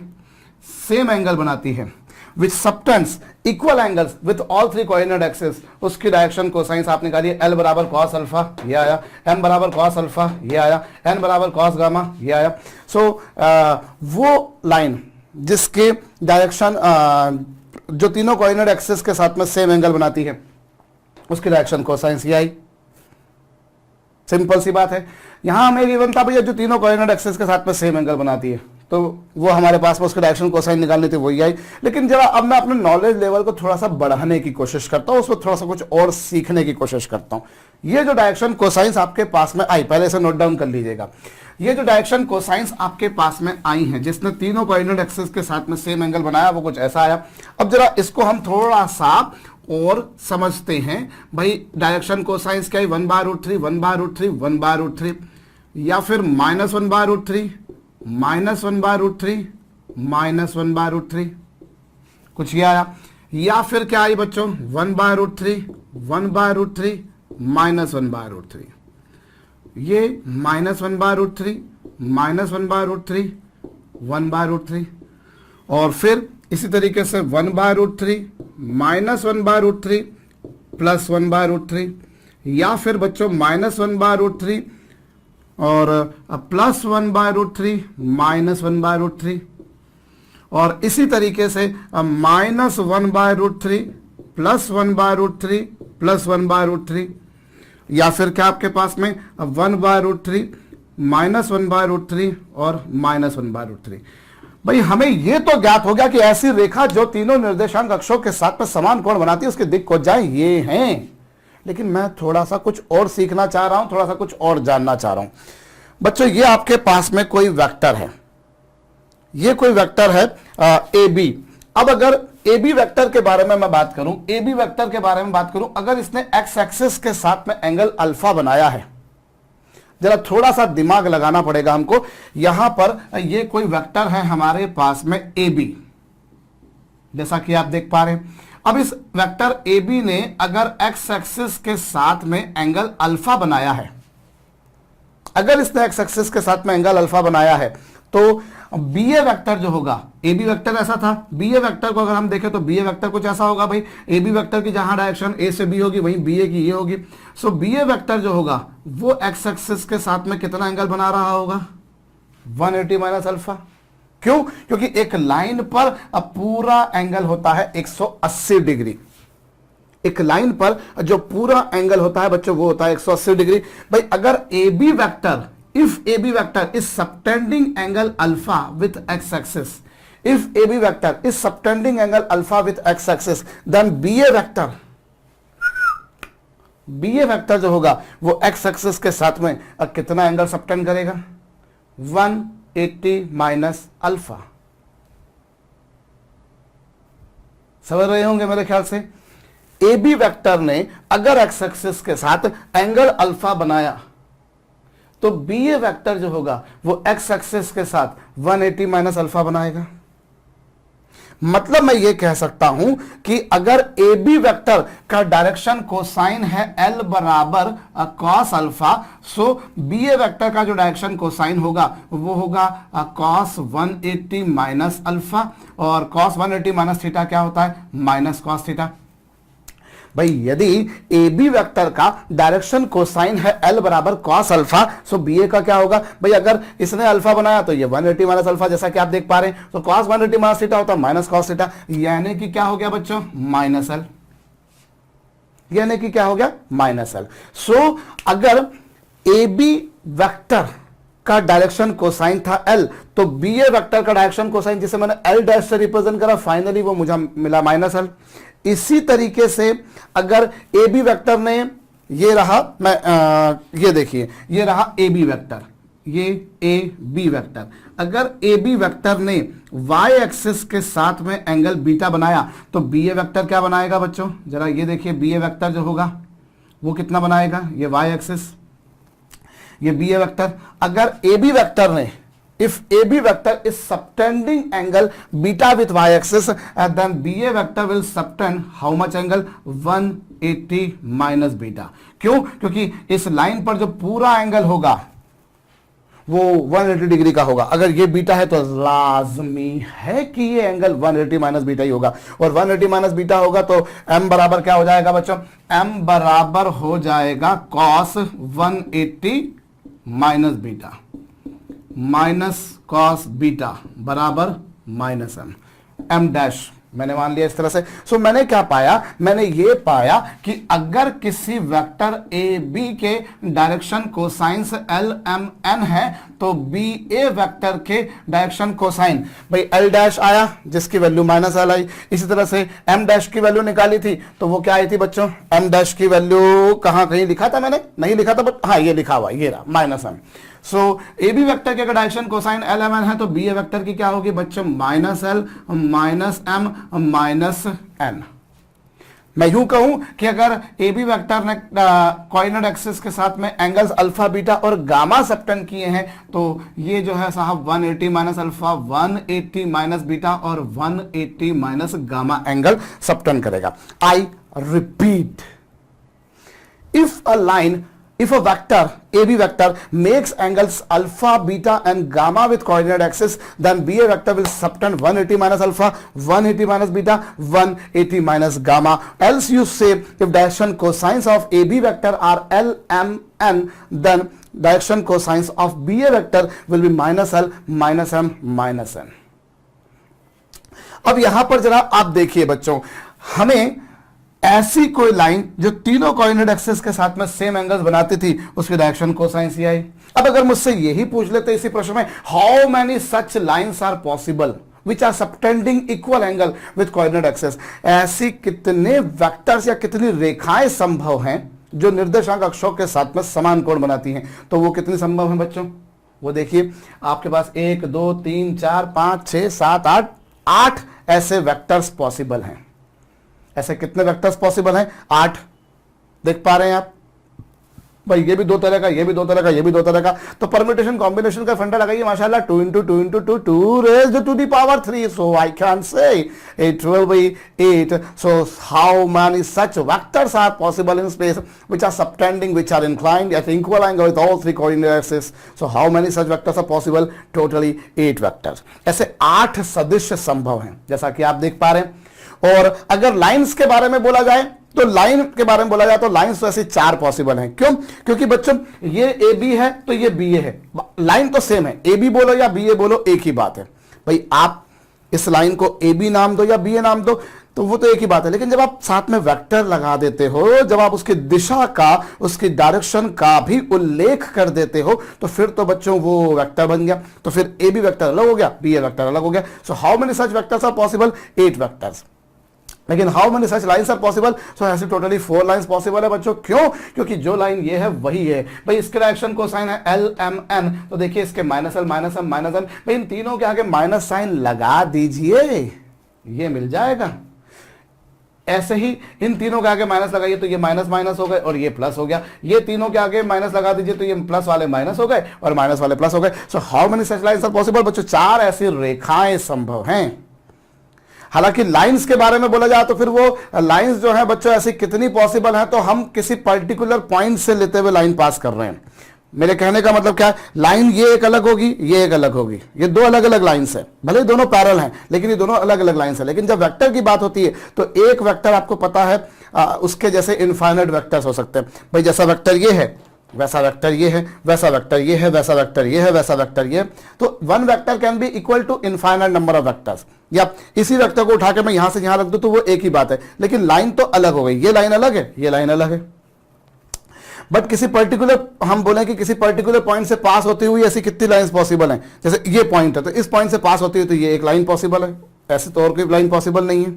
सेम एंगल बनाती है, which subtends equal angles with all 3 coordinate axis, उसकी डायरेक्शन कोसाइंस आप निकालिए। L बराबर cos अल्फा ये आया, M बराबर cos अल्फा ये आया, N बराबर cos गामा ये आया। सो वो लाइन जिसके डायरेक्शन जो तीनों कोऑर्डिनेट एक्सिस के साथ में सेम एंगल बनाती है, उसकी डायरेक्शन कोसाइंस ये आई। सिंपल सी बात है। यहां हमें गिवन था भैया जो तीनों कोऑर्डिनेट एक्सिस के साथ में सेम एंगल बनाती है, तो वो हमारे पास में उसके डायरेक्शन कोसाइन निकालनी थी, वही आई। लेकिन जरा अब मैं अपने नॉलेज लेवल को थोड़ा सा बढ़ाने की कोशिश करता हूं, उसमें थोड़ा सा कुछ और सीखने की कोशिश करता हूं। ये जो डायरेक्शन कोसाइंस आपके पास में आई, पहले से नोट डाउन कर लीजिएगा। ये जो डायरेक्शन कोसाइंस आपके पास में आई है, जिसने तीनों कोऑर्डिनेट एक्सिस के साथ में सेम एंगल बनाया, वो कुछ ऐसा आया। अब जरा इसको हम थोड़ा सा और समझते हैं। भाई डायरेक्शन कोसाइंस क्या है, 1/√3 1/√3 1/√3, या फिर माइनस 1/√3 माइनस 1/√3 माइनस 1/√3, कुछ ये आया। या फिर क्या आई बच्चों, 1/√3 1/√3 माइनस 1/√3, ये माइनस 1/√3 माइनस 1/√3 1/√3, और फिर इसी तरीके से 1/√3 माइनस 1/√3 प्लस 1/√3, या फिर बच्चों माइनस 1/√3 और प्लस 1/√3 माइनस 1/√3, और इसी तरीके से -1/√3 +1/√3 +1/√3, या फिर क्या आपके पास में 1/√3 -1/√3 और -1/√3। भाई हमें यह तो ज्ञात हो गया कि ऐसी रेखा जो तीनों निर्देशांक अक्षों के साथ में समान कोण बनाती है उसके दिक् कोजाएं ये हैं। लेकिन मैं थोड़ा सा कुछ और सीखना चाह रहा हूं, थोड़ा सा कुछ और जानना चाह रहा हूं। बच्चों ये आपके पास में कोई वेक्टर है, ये कोई वेक्टर है ए बी। अब अगर ए बी वेक्टर के बारे में मैं बात करूं, ए बी वेक्टर के बारे में बात करूं, अगर इसने एक्स एक्सिस के साथ में एंगल अल्फा बनाया है, जरा थोड़ा सा दिमाग लगाना पड़ेगा हमको। यहां पर ये कोई वेक्टर है हमारे पास में ए बी, जैसा कि आप देख पा रहे हैं। अब इस वेक्टर ए बी ने अगर एक्स एक्सिस के साथ में एंगल अल्फा बनाया है, अगर इसने एक्स एक्सिस के साथ में एंगल अल्फा बनाया है, तो बी ए वेक्टर जो होगा, ए बी वेक्टर ऐसा था, बी ए वेक्टर को अगर हम देखें तो बी ए वेक्टर कुछ ऐसा होगा भाई। ए बी वेक्टर की जहां डायरेक्शन ए से बी होगी वहीं बी ए की ये होगी। सो बी ए वेक्टर जो होगा वो एक्स एक्सिस के साथ में कितना एंगल बना रहा होगा? 180 माइनस अल्फा। क्यों? क्योंकि एक लाइन पर पूरा एंगल होता है 180 डिग्री। एक लाइन पर जो पूरा एंगल होता है बच्चों वो होता है 180 डिग्री। भाई अगर A B vector, if AB vector is subtending angle alpha with x-axis, if AB vector is subtending angle alpha with x-axis, then BA vector जो होगा वो x-axis के साथ में कितना एंगल सबटेंड करेगा? 180 माइनस अल्फा। समझ रहे होंगे मेरे ख्याल से। AB वेक्टर ने अगर x-axis के साथ एंगल अल्फा बनाया तो बी ए वेक्टर जो होगा वो एक्स एक्सिस के साथ 180 माइनस अल्फा बनाएगा। मतलब मैं ये कह सकता हूं कि अगर ए बी वेक्टर का डायरेक्शन कोसाइन है एल बराबर कॉस अल्फा, सो बी ए वेक्टर का जो डायरेक्शन कोसाइन होगा वो होगा कॉस 180 माइनस अल्फा, और कॉस 180 माइनस थीटा क्या होता है? Minus cos theta. भाई यदि ए बी वेक्टर का डायरेक्शन कोसाइन है एल बराबर कॉस अल्फा, सो बी ए का क्या होगा? भाई अगर इसने अल्फा बनाया तो ये 180 माइनस अल्फा, जैसा कि आप देख पा रहे हैं। तो कॉस 180 माइनस थीटा होता है माइनस कॉस थीटा, यानी कि क्या हो गया बच्चों? Minus L. यानी कि क्या हो गया? Minus L. सो अगर ए बी वेक्टर का डायरेक्शन कोसाइन था एल, तो बी ए वेक्टर का डायरेक्शन कोसाइन जिसे मैंने एल डैश से रिप्रेजेंट करा, फाइनली वो मुझे मिला माइनस एल। इसी तरीके से अगर ए बी वेक्टर ने ये रहा, ये देखिए ये रहा ए बी वेक्टर, ये ए बी वेक्टर, अगर ए बी वेक्टर ने वाई एक्सिस के साथ में एंगल बीटा बनाया तो बी ए वेक्टर क्या बनाएगा बच्चों? जरा ये देखिए, बी ए वेक्टर जो होगा वो कितना बनाएगा? ये वाई एक्सिस, ये बी ए वेक्टर। अगर ए बी वेक्टर ने, if AB vector is subtending angle beta with y-axis, then BA vector will subtend how much angle? 180 minus beta। क्यों? क्योंकि इस लाइन पर जो पूरा एंगल होगा वो 180 डिग्री का होगा। अगर ये बीटा है तो लाजमी है कि ये एंगल 180 माइनस बीटा ही होगा, और 180 माइनस बीटा होगा तो m बराबर क्या हो जाएगा बच्चों? m बराबर हो जाएगा cos 180 minus beta, minus cos beta बराबर माइनस एम, एम डैश मैंने मान लिया इस तरह से। सो मैंने क्या पाया? मैंने ये पाया कि अगर किसी वेक्टर ए बी के direction cosines L M N है तो बी ए वेक्टर के डायरेक्शन कोसाइन, भाई एल डैश आया जिसकी वैल्यू माइनस एल आई। इसी तरह से एम डैश की वैल्यू निकाली थी तो वो क्या आई थी बच्चों? एम डैश की वैल्यू कहां, कहीं लिखा था मैंने? नहीं लिखा था, बट हाँ ये लिखा हुआ, ये रहा minus M. So A B vector के अगर direction cosine L M N है तो बी ए वेक्टर की क्या होगी बच्चों? Minus L minus M minus N. मैं यूं कहूं कि अगर ए बी वेक्टर ने कोऑर्डिनेट एक्सिस के साथ में एंगल्स अल्फा बीटा और गामा सबटेंड किए हैं तो ये जो है साहब 180 माइनस अल्फा, 180 माइनस बीटा और 180 माइनस गामा एंगल सबटेंड करेगा। I repeat, if a vector AB vector makes angles alpha, beta and gamma with coordinate axis, then BA vector will subtend 180 minus alpha, 180 minus beta, 180 minus gamma. Else you say if direction cosines of AB vector are L, M, N, then direction cosines of BA vector will be minus L, minus M, minus N. अब यहां पर जरा आप देखिए बच्चों, हमें ऐसी कोई लाइन जो तीनों कोऑर्डिनेट एक्सिस के साथ में सेम एंगल्स बनाती थी, उसकी डायरेक्शन कोसाइन सी आई। अब अगर मुझसे यही पूछ लेते इसी प्रश्न में, how many such lines are possible which are subtending equal angle with coordinate axis, ऐसी कितने वेक्टर्स या कितनी रेखाएं संभव हैं जो निर्देशांक अक्षों के साथ में समान कोण बनाती हैं? तो वो कितनी संभव है बच्चों? वो देखिए, आपके पास 1 2 3 4 5 6 7 8 8 ऐसे वेक्टर्स पॉसिबल हैं। ऐसे कितने वेक्टर्स पॉसिबल हैं? 8। देख पा रहे हैं आप भाई, ये भी दो तरह का, ये भी दो तरह का, ये भी दो तरह का। तो परम्यूटेशन कॉम्बिनेशन का फंडा लगाइए माशाल्लाह, 2 into 2 into 2 2 raised to the power 3, so I can say 8 12 by 8. So how many such vectors are possible in space which are subtending, which are inclined at equal angle with all three coordinate axes? So how many such vectors are possible? Totally 8 vectors. ऐसे 8 सदिश संभव हैं, जैसा कि आप देख पा रहे हैं। और अगर लाइंस के बारे में बोला जाए तो लाइन के बारे में बोला जाए तो लाइंस तो ऐसे 4 पॉसिबल हैं। क्यों? क्योंकि बच्चों ये ए बी है तो ये बी ए है, लाइन तो सेम है, ए बी बोलो या बी ए बोलो एक ही बात है। भाई आप इस लाइन को ए बी नाम दो या बी ए नाम दो तो वो तो एक ही बात है, लेकिन जब आप साथ में वेक्टर लगा देते हो, जब आप उसकी दिशा का, उसकी डायरेक्शन का भी उल्लेख कर देते हो, तो फिर तो बच्चों वो वेक्टर बन गया। तो फिर ए बी वेक्टर अलग हो गया, बी ए वेक्टर अलग हो गया। So how many such vectors are possible? 8 vectors. लेकिन how many such lines are possible? So ऐसे टोटली 4 लाइंस पॉसिबल है बच्चों। क्यों? क्योंकि जो लाइन ये है वही है। भाई इसके डायरेक्शन को साइन है एल एम एन, तो देखिए इसके minus L minus M minus N, भाई इन तीनों के आगे माइनस साइन लगा दीजिए, ये मिल जाएगा। ऐसे ही इन तीनों के आगे माइनस लगाइए तो ये माइनस माइनस हो गए और ये प्लस हो गया। ये तीनों के आगे माइनस लगा दीजिए तो ये प्लस वाले माइनस हो गए और माइनस वाले प्लस हो गए। So how many such lines are possible? बच्चों 4 ऐसी रेखाएं संभव हैं। हालांकि लाइंस के बारे में बोला जाए तो फिर वो लाइंस जो है बच्चों ऐसी कितनी पॉसिबल है, तो हम किसी पर्टिकुलर पॉइंट से लेते हुए लाइन पास कर रहे हैं। मेरे कहने का मतलब क्या है, लाइन ये एक अलग होगी, ये एक अलग होगी, ये 2 अलग अलग लाइंस है, भले ही दोनों पैरेलल हैं लेकिन ये दोनों अलग अलग लाइंस है। लेकिन जब वेक्टर की बात होती है तो एक वेक्टर आपको पता है उसके जैसे इनफाइनाइट वेक्टर्स हो सकते हैं। भाई जैसा वेक्टर ये है वैसा वेक्टर ये है, वैसा वेक्टर ये है, वैसा वेक्टर ये है, वैसा वेक्टर ये है। तो one vector can be equal to infinite number of vectors. या इसी वेक्टर को उठा के मैं यहां से यहां रख दूं तो वो एक ही बात है, लेकिन लाइन तो अलग हो गई। ये लाइन अलग है, ये लाइन अलग है। बट किसी पर्टिकुलर, हम बोले कि किसी पर्टिकुलर पॉइंट से पास होती हुई ऐसी कितनी लाइंस पॉसिबल हैं? जैसे ये पॉइंट है तो इस पॉइंट से पास होती है तो ये एक लाइन पॉसिबल है, ऐसे तो और कोई लाइन पॉसिबल नहीं है।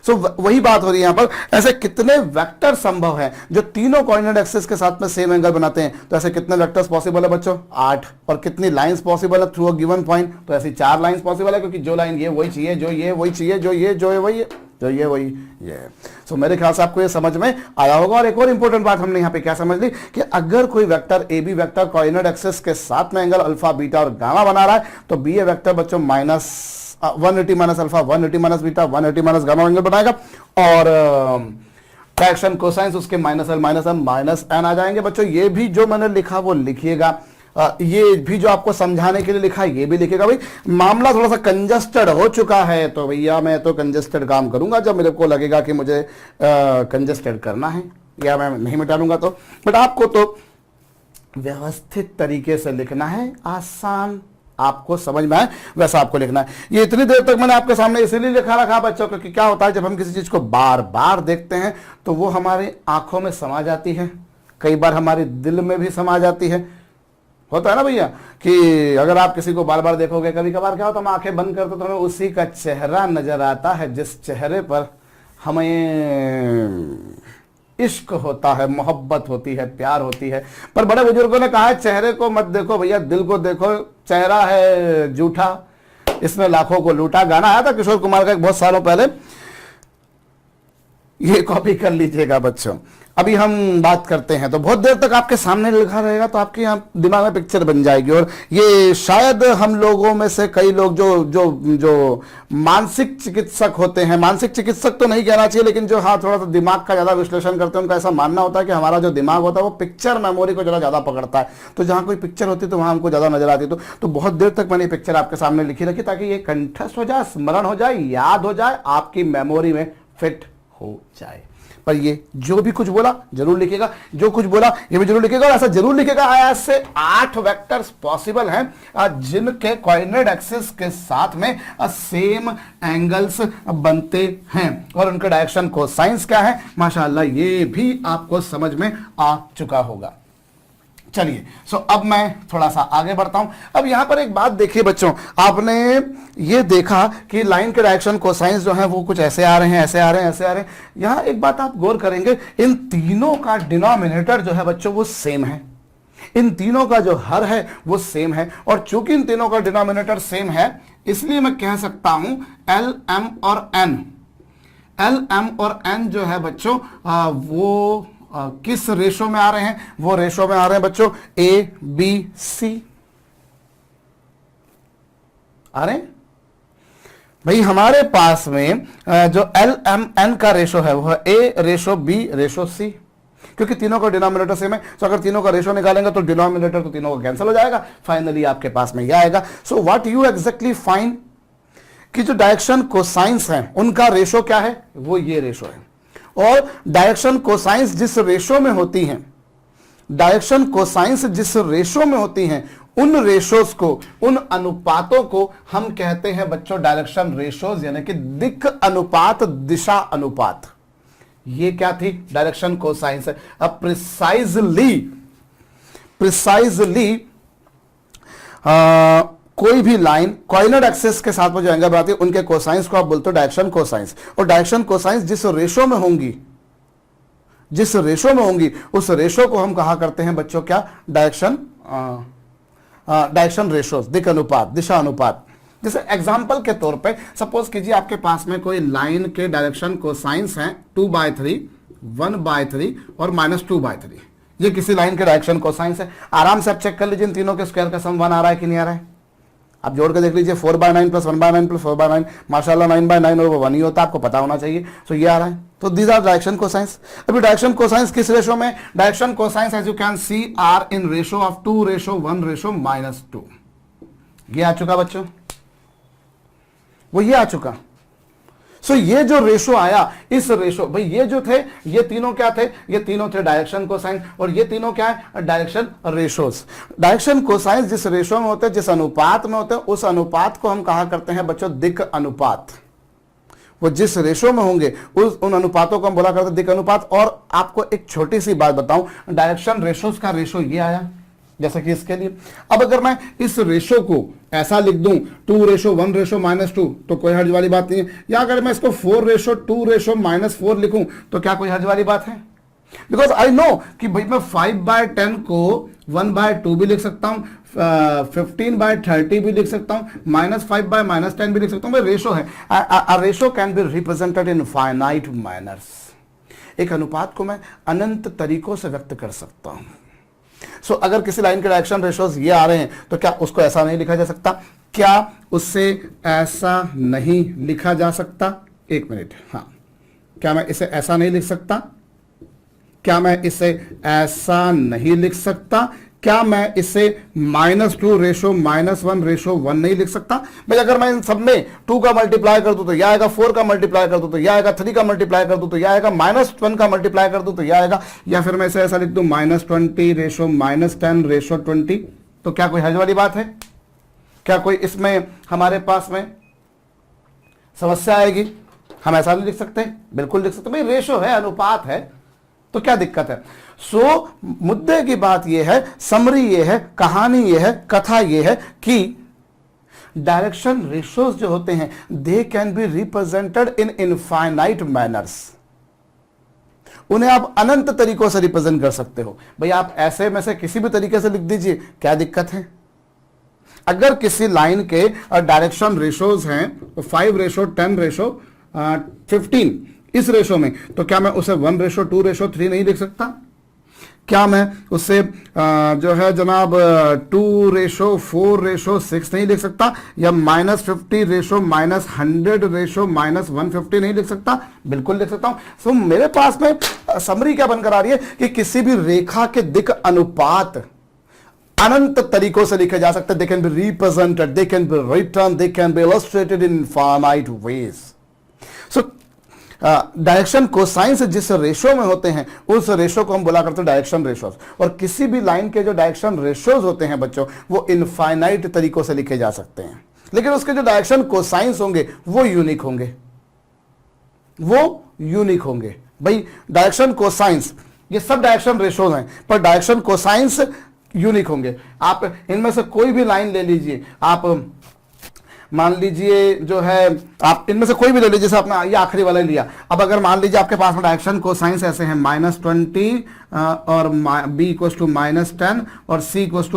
सो वही बात हो रही है यहां पर। ऐसे कितने वेक्टर संभव हैं जो तीनों कोऑर्डिनेट एक्सिस के साथ में सेम एंगल बनाते हैं? तो ऐसे कितने वेक्टर्स पॉसिबल है बच्चों? 8। और कितनी लाइंस पॉसिबल है थ्रू अ गिवन पॉइंट? तो ऐसी 4 लाइंस पॉसिबल है, क्योंकि जो लाइन ये वही चाहिए, जो ये वही चाहिए, जो ये जो है वही है, जो ये वही ये। सो मेरे ख्याल से आपको ये समझ में आया होगा। और एक और इंपॉर्टेंट बात हमने यहाँ पे क्या समझ ली कि अगर कोई vector A B vector coordinate axis के साथ में एंगल अल्फा बीटा और गामा बना रहा है तो बी ए वेक्टर बच्चों minus 180 minus alpha 180 minus beta 180 minus gamma angle बनाएगा। और डायरेक्शन कोसाइंस उसके minus L minus M minus n आ जाएंगे। बच्चों ये भी जो मैंने लिखा वो लिखिएगा, ये भी जो आपको समझाने के लिए लिखा ये भी लिखेगा। भाई मामला थोड़ा सा कंजस्टेड हो चुका है तो भैया मैं तो कंजस्टेड काम करूंगा जब मेरे को लगेगा कि मुझे कंजस्टेड करना है, या मैं नहीं मिटा लूंगा तो। बट आपको तो व्यवस्थित तरीके से लिखना है, आसान आपको समझ में आए वैसा आपको लिखना है। ये इतनी देर तक मैंने आपके सामने इसीलिए लिखा रखा बच्चों, क्योंकि क्या होता है जब हम किसी चीज को बार बार देखते हैं तो वो हमारी आंखों में समा जाती है, कई बार हमारे दिल में भी समा जाती है। होता है ना भैया कि अगर आप किसी को बार बार देखोगे, कभी कभार क्या होता है हम आंखें बंद करते तो हमें उसी का चेहरा नजर आता है जिस चेहरे पर हमें इश्क होता है, मोहब्बत होती है, प्यार होती है। पर बड़े बुजुर्गों ने कहा है चेहरे को मत देखो भैया, दिल को देखो, चेहरा है झूठा इसमें लाखों को लूटा। गाना आया था किशोर कुमार का एक बहुत सालों पहले, ये कॉपी कर लीजिएगा बच्चों। अभी हम बात करते हैं तो बहुत देर तक आपके सामने लिखा रहेगा तो आपके यहाँ दिमाग में पिक्चर बन जाएगी। और ये शायद हम लोगों में से कई लोग जो जो जो मानसिक चिकित्सक होते हैं, मानसिक चिकित्सक तो नहीं कहना चाहिए, लेकिन जो हाँ थोड़ा सा दिमाग का ज़्यादा विश्लेषण करते हैं, उनका ऐसा मानना होता है कि हमारा जो दिमाग होता है वो पिक्चर मेमोरी को ज़्यादा पकड़ता है। तो जहाँ कोई पिक्चर होती है तो वहाँ हमको ज़्यादा नजर आती है। तो बहुत देर तक मैंने पिक्चर आपके सामने लिखी रखी ताकि ये कंठस्थ हो जाए, स्मरण हो जाए, याद हो जाए, आपकी मेमोरी में फिट हो जाए। पर ये जो भी कुछ बोला जरूर लिखेगा, जो कुछ बोला ये भी जरूर लिखेगा, और ऐसा जरूर लिखेगा ऐसे 8 वेक्टर्स पॉसिबल हैं जिनके कोऑर्डिनेट एक्सिस के साथ में सेम एंगल्स बनते हैं, और उनका डायरेक्शन कोसाइंस क्या है, माशाल्लाह ये भी आपको समझ में आ चुका होगा। चलिए अब मैं थोड़ा सा आगे बढ़ता हूं। अब यहां पर एक बात देखिए बच्चों, आपने ये देखा कि लाइन के डायरेक्शन कोसाइंस जो है वो कुछ ऐसे आ रहे हैं, ऐसे आ रहे हैं, ऐसे आ रहे हैं। यहां एक बात आप गौर करेंगे, इन तीनों का डिनोमिनेटर जो है बच्चों वो सेम है, इन तीनों का जो हर है वो सेम है, और चूंकि इन तीनों का डिनोमिनेटर सेम है इसलिए मैं कह सकता हूं एल एम और एन, एल एम और एन जो है बच्चों वो किस रेशो में आ रहे हैं, वो रेशो में आ रहे हैं बच्चों ए बी सी आ रहे हैं। भाई हमारे पास में जो एल एम एन का रेशो है वो है ए रेशो बी रेशो सी, क्योंकि तीनों का डिनोमिनेटर सेम है। तो अगर तीनों का रेशो निकालेंगे तो डिनोमिनेटर तो तीनों का कैंसिल हो जाएगा, फाइनली आपके पास में यह आएगा। So what you exactly find कि जो डायरेक्शन कोसाइंस हैं उनका रेशो क्या है, वो ये रेशो है, और डायरेक्शन कोसाइंस जिस रेशो में होती हैं, डायरेक्शन कोसाइंस जिस रेशो में होती हैं उन रेशोज को, उन अनुपातों को हम कहते हैं बच्चों डायरेक्शन रेशोज, यानी कि दिक् अनुपात, दिशा अनुपात। ये क्या थी, डायरेक्शन कोसाइंस। अब प्रिसाइजली कोई भी लाइन कोऑर्डिनेट एक्सिस के साथ में जो एंगल बनाती है उनके कोसाइंस को आप बोलते हो डायरेक्शन कोसाइंस, और डायरेक्शन कोसाइंस जिस रेशो में होंगी, जिस रेशो में होंगी उस रेशो को हम कहा करते हैं बच्चों क्या, डायरेक्शन रेशोज, दिक् अनुपात, दिशा अनुपात। जैसे एग्जांपल के तौर पे सपोज कीजिए आपके पास में कोई लाइन के डायरेक्शन कोसाइंस हैं 2/3, 1/3 और -2/3। ये किसी लाइन के डायरेक्शन कोसाइंस है। आराम से आप चेक कर लीजिए इन तीनों के स्क्वायर का सम 1 आ रहा है कि नहीं आ रहा है। आप जोड़ के देख लीजिए 4/9 + 1/9 + 4/9, माशाल्लाह 9/9 और वो 1 ही होता है, आपको पता होना चाहिए। तो ये आ रहा है, तो दीज आर डायरेक्शन कोसाइंस। अभी डायरेक्शन कोसाइंस किस रेशो में, direction cosines as you can see are in ratio of 2:1:-2। ये आ चुका बच्चों, वो ये आ चुका। सो ये जो रेशो आया, इस रेशो, भाई ये जो थे ये तीनों क्या थे, ये तीनों थे डायरेक्शन कोसाइन, और ये तीनों क्या है, डायरेक्शन रेशोस। डायरेक्शन कोसाइन जिस रेशो में होते हैं, जिस अनुपात में होते हैं, उस अनुपात को हम कहा करते हैं बच्चों दिक् अनुपात। वो जिस रेशो में होंगे उन अनुपातों को हम बोला करते हैं दिक् अनुपात। और आपको एक छोटी सी बात बताऊं, डायरेक्शन रेशोस का रेशो ये आया जैसे कि इसके लिए। अब अगर मैं इस रेशो को ऐसा लिख दूं 2:1:-2, तो कोई हर्ज वाली बात नहीं है, या अगर मैं इसको 4:2:-4 लिखूं तो क्या कोई हर्ज वाली बात है, बिकॉज आई नो कि भाई मैं 5/10 को 1/2 भी लिख सकता हूं, 15/30 भी लिख सकता हूं, -5/-10 भी लिख सकता हूं। भाई रेशो है, ratio can be represented in finite manners. एक अनुपात को मैं अनंत तरीकों से व्यक्त कर सकता हूं। सो अगर किसी लाइन के डायरेक्शन रेशोज ये आ रहे हैं तो क्या उसको ऐसा नहीं लिखा जा सकता, क्या उससे ऐसा नहीं लिखा जा सकता, एक मिनट, हाँ, क्या मैं इसे ऐसा नहीं लिख सकता, क्या मैं इसे ऐसा नहीं लिख सकता, क्या मैं इसे -2:-1:1 नहीं लिख सकता। भाई अगर मैं इन सब में 2 का मल्टीप्लाई कर दूं तो यह आएगा, 4 का मल्टीप्लाई कर दूं तो यह आएगा, 3 का मल्टीप्लाई कर दूं तो यह आएगा, -1 का मल्टीप्लाई कर दूं तो यह आएगा, या फिर मैं इसे ऐसा लिख दूं -20:-10:20। तो क्या कोई हर्ज वाली बात है, क्या कोई इसमें हमारे पास में समस्या आएगी, हम ऐसा नहीं लिख सकते, बिल्कुल लिख सकते। भाई रेशो है, अनुपात है, तो क्या दिक्कत है। सो मुद्दे की बात यह है, समरी यह है, कहानी यह है, कथा यह है कि डायरेक्शन रेशोज जो होते हैं दे can be represented in infinite manners. उन्हें आप अनंत तरीकों से रिप्रेजेंट कर सकते हो। भाई आप ऐसे में से किसी भी तरीके से लिख दीजिए, क्या दिक्कत है। अगर किसी लाइन के डायरेक्शन रेशोज हैं 5:10:15 इस रेशो में, तो क्या मैं उसे 1:2:3 नहीं लिख सकता, क्या मैं उससे जो है जनाब 2:4:6 नहीं लिख सकता, या -50:-100:-150 नहीं लिख सकता, बिल्कुल लिख सकता हूं। सो मेरे पास में समरी क्या बनकर आ रही है कि किसी भी रेखा के दिक् अनुपात अनंत तरीकों से लिखे जा सकते, they can be represented, they can be written, they can be illustrated in infinite ways. So direction cosines जिस रेशो में होते हैं उस रेशो को हम बोला करते हैं डायरेक्शन रेशोज। और किसी भी लाइन के जो डायरेक्शन रेशोज होते हैं बच्चों वो इनफाइनाइट तरीकों से लिखे जा सकते हैं, लेकिन उसके जो डायरेक्शन कोसाइंस होंगे वो यूनिक होंगे, वो यूनिक होंगे। भाई डायरेक्शन कोसाइंस ये सब डायरेक्शन रेशोज हैं, पर डायरेक्शन कोसाइंस यूनिक होंगे। आप इनमें से कोई भी लाइन ले लीजिए, आप मान लीजिए जो है, आप इनमें से कोई भी ले लीजिए, जैसे आपने ये आखिरी वाला लिया। अब अगर मान लीजिए आपके पास में डायरेक्शन कोसाइंस ऐसे हैं -20 और b इक्वल्स टू -10 और c इक्वल्स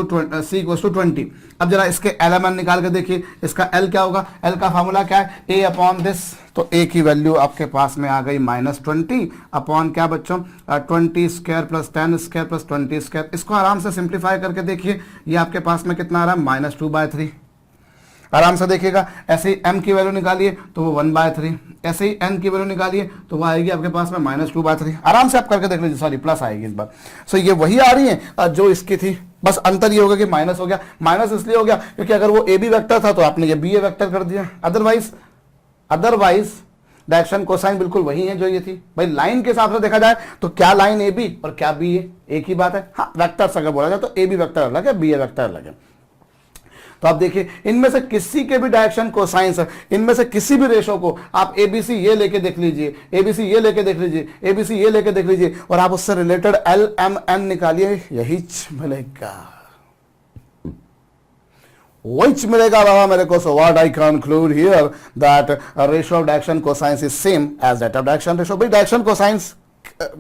टू 20। अब जरा इसके एलिमेंट निकाल के देखिए, इसका l क्या होगा, l का फार्मूला क्या है, a अपॉन दिस, तो a की वैल्यू आपके पास में आ गई -20 अपॉन क्या बच्चों 20 square plus 10 square plus 20 square. इसको आराम से सिंप्लीफाई करके देखिए, ये आपके पास में कितना आ रहा है -2/3। आराम से देखिएगा। ऐसे ही m की वैल्यू निकालिए तो वो 1/3, ऐसे ही n की वैल्यू निकालिए तो वो आएगी आपके पास में -2/3। आराम से आप करके देख लीजिए, सॉरी प्लस आएगी इस बार। सो ये वही आ रही है जो इसकी थी, बस अंतर ये होगा कि माइनस हो गया। माइनस इसलिए हो गया क्योंकि अगर वो ए बी वेक्टर था तो आपने ये बी ए वेक्टर कर दिया, अदरवाइज डायरेक्शन कोसाइन बिल्कुल वही है जो ये थी। भाई लाइन के हिसाब से देखा जाए तो क्या लाइन ए बी और क्या बी ए एक ही बात है। हाँ वेक्टर अगर बोला जाए तो ए बी वेक्टर अलग है, बी ए वेक्टर अलग है। तो आप देखिए इनमें से किसी के भी डायरेक्शन कोसाइंस, इनमें से किसी भी रेशो को आप एबीसी ये लेके देख लीजिए, एबीसी ये लेके देख लीजिए, एबीसी ये लेके देख लीजिए और आप उससे रिलेटेड एल एम एन निकालिए, यही मिलेगा, which मिलेगा बाबा मेरे को। So what I conclude here that ratio of direction cosines is same as that of direction ratio। भाई डायरेक्शन कोसाइंस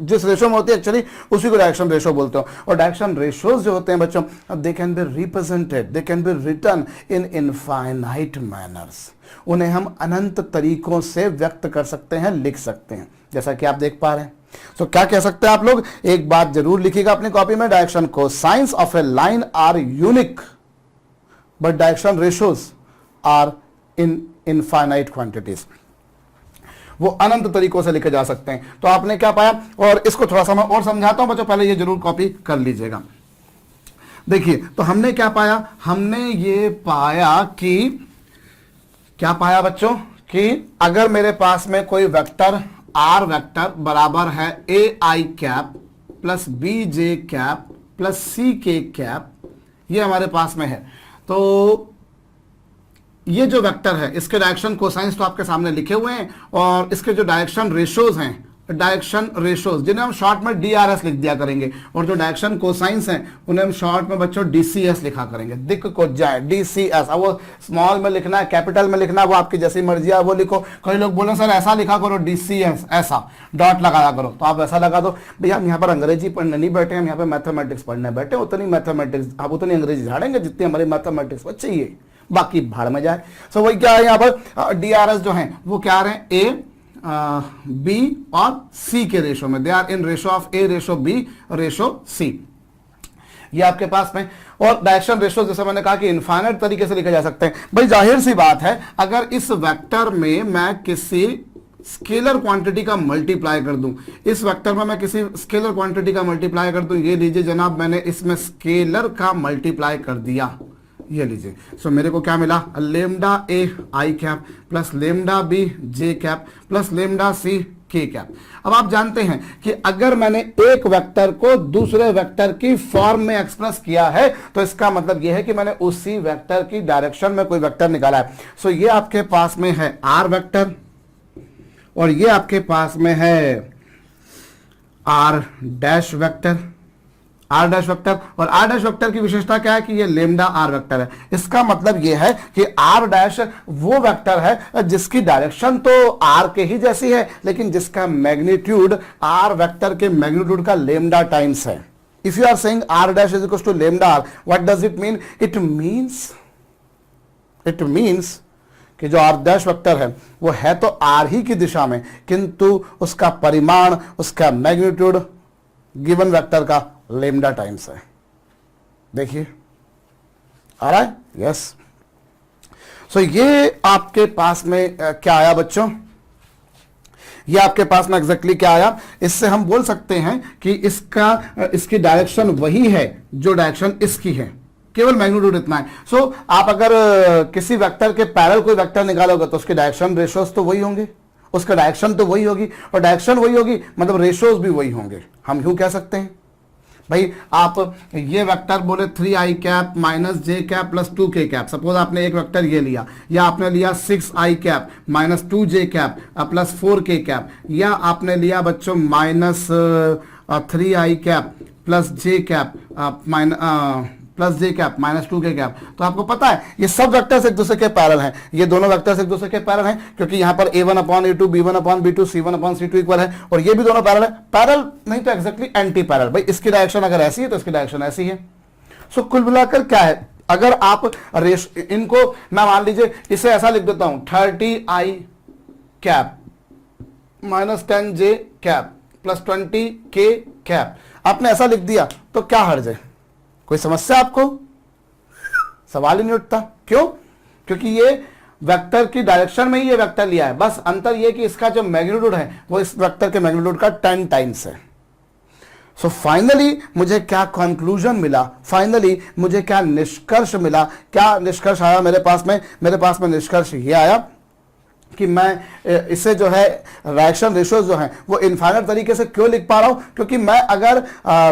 जिस रेशो में होती है एक्चुअली उसी को डायरेक्शन रेशो बोलते हो। और डायरेक्शन रेशोज जो होते हैं बच्चों, they can be represented, they can be written in infinite manners. उन्हें हम अनंत तरीकों से व्यक्त कर सकते हैं, लिख सकते हैं, जैसा कि आप देख पा रहे हैं। तो क्या कह सकते हैं आप लोग, एक बात जरूर लिखिएगा अपनी कॉपी में, direction cosines of a line are unique but direction ratios are in infinite quantities. वो अनंत तरीकों से लिखे जा सकते हैं। तो आपने क्या पाया, और इसको थोड़ा सा मैं और समझाता हूं बच्चों, पहले ये जरूर कॉपी कर लीजिएगा। देखिए तो हमने क्या पाया, हमने ये पाया कि क्या पाया बच्चों, कि अगर मेरे पास में कोई वेक्टर आर वेक्टर बराबर है a i cap plus b j cap plus c k cap, ये हमारे पास में है, तो ये जो वेक्टर है इसके डायरेक्शन कोसाइंस तो आपके सामने लिखे हुए हैं, और इसके जो डायरेक्शन रेशोज हैं, डायरेक्शन रेशोज जिन्हें हम शॉर्ट में डीआरएस लिख दिया करेंगे, और जो डायरेक्शन कोसाइंस हैं उन्हें हम शॉर्ट में बच्चों डीसीएस लिखा करेंगे, दिक् को जाए डीसीएस। अब वो स्मॉल में लिखना है कैपिटल में लिखना है वो आपकी जैसी मर्जी है वो लिखो। कई लोग बोले सर ऐसा लिखा करो डीसीएस, ऐसा डॉट लगाया करो, तो आप ऐसा लगा दो। भैया हम यहाँ पर अंग्रेजी पढ़ने नहीं बैठे, हम यहाँ पे मैथमेटिक्स पढ़ने बैठे, उतनी मैथमेटिक्स आप उतनी अंग्रेजी झाड़ेंगे जितनी हमारी मैथमेटिक्स को चाहिए, बाकी भाड़ में जाए। सो वही क्या है यहाँ पर डीआरएस जो है वो क्या आ रहे हैं, ए बी और सी के रेशो में, they are in ratio of A ratio B ratio C, ये आपके पास में। और डायरेक्शन रेशो जैसे मैंने कहा कि इनफाइनाइट तरीके से लिखे जा सकते हैं। भाई जाहिर सी बात है, अगर इस वेक्टर में मैं किसी स्केलर क्वांटिटी का मल्टीप्लाई कर दूं, इस वेक्टर में मैं किसी स्केलर क्वांटिटी का मल्टीप्लाई कर दूं, ये लीजिए जनाब मैंने इसमें स्केलर का मल्टीप्लाई कर दिया, ये लीजिए। सो मेरे को क्या मिला, lambda a i cap plus lambda b j cap plus lambda c k cap. अब आप जानते हैं कि अगर मैंने एक वेक्टर को दूसरे वेक्टर की फॉर्म में एक्सप्रेस किया है तो इसका मतलब यह है कि मैंने उसी वेक्टर की डायरेक्शन में कोई वेक्टर निकाला है। सो ये आपके पास में है आर वेक्टर और ये आपके पास में है R dash vector, R dash vector. और आर डैश वेक्टर की विशेषता क्या है कि ये लेमडा आर वेक्टर है। इसका मतलब ये है कि आर डैश वो वेक्टर है जिसकी डायरेक्शन तो आर के ही जैसी है, लेकिन जिसका मैग्नीट्यूड आर वेक्टर के मैग्नीट्यूड का लेमडा टाइम्स है। If you are saying R dash is equal to lambda R, what does it mean? It means कि जो आर डैश वेक्टर है वो है तो आर ही की दिशा में, किंतु उसका परिमाण, उसका मैग्नीट्यूड गिवन वेक्टर का लेमडा टाइम्स है। देखिए आ रहा है, यस। सो ये आपके पास में क्या आया बच्चों, ये आपके पास में एग्जैक्टली क्या आया, इससे हम बोल सकते हैं कि इसकी डायरेक्शन वही है जो डायरेक्शन इसकी है, केवल मैग्नीट्यूड इतना है। सो आप अगर किसी वेक्टर के पैरेलल कोई वेक्टर निकालोगे तो उसके डायरेक्शन रेशोस तो वही होंगे, उसका डायरेक्शन तो वही होगी, और डायरेक्शन वही होगी मतलब रेशोज भी वही होंगे। हम यूं कह सकते हैं भाई आप ये वेक्टर बोले 3i cap minus j cap plus 2k cap, suppose आपने एक वेक्टर ये लिया, या आपने लिया 6i cap minus 2j cap plus 4k cap, या आपने लिया बच्चों minus 3i cap plus j cap plus j cap minus 2k cap. तो आपको पता है ये सब वेक्टर्स एक दूसरे के पैरेलल हैं, ये दोनों वेक्टर्स एक दूसरे के पैरेलल हैं, क्योंकि यहां पर a1 upon a2 b1 upon b2 c1 upon c2 equal है, और ये भी दोनों पैरेलल है। पैरेलल नहीं तो एग्जैक्टली एंटी पैरेलल, भाई इसकी डायरेक्शन अगर ऐसी है तो इसकी डायरेक्शन ऐसी है। सो कुल मिलाकर क्या है, अगर आप इनको मैं मान लीजिए इसे ऐसा लिख देता हूं 30i cap minus 10j cap plus 20k cap, आपने ऐसा लिख दिया तो क्या हर्ज है, कोई समस्या आपको, सवाल ही नहीं उठता। क्यों? क्योंकि ये वेक्टर की डायरेक्शन में ही ये वेक्टर लिया है, बस अंतर ये कि इसका जो मैग्नीट्यूड है वो इस वेक्टर के मैग्नीट्यूड का 10 टाइम्स है। सो फाइनली मुझे क्या कंक्लूजन मिला, फाइनली मुझे क्या निष्कर्ष मिला, क्या निष्कर्ष आया मेरे पास में निष्कर्ष ये आया कि मैं इसे जो है डायरेक्शन रेशोज जो हैं वो इनफाइनाइट तरीके से क्यों लिख पा रहा हूं, क्योंकि मैं अगर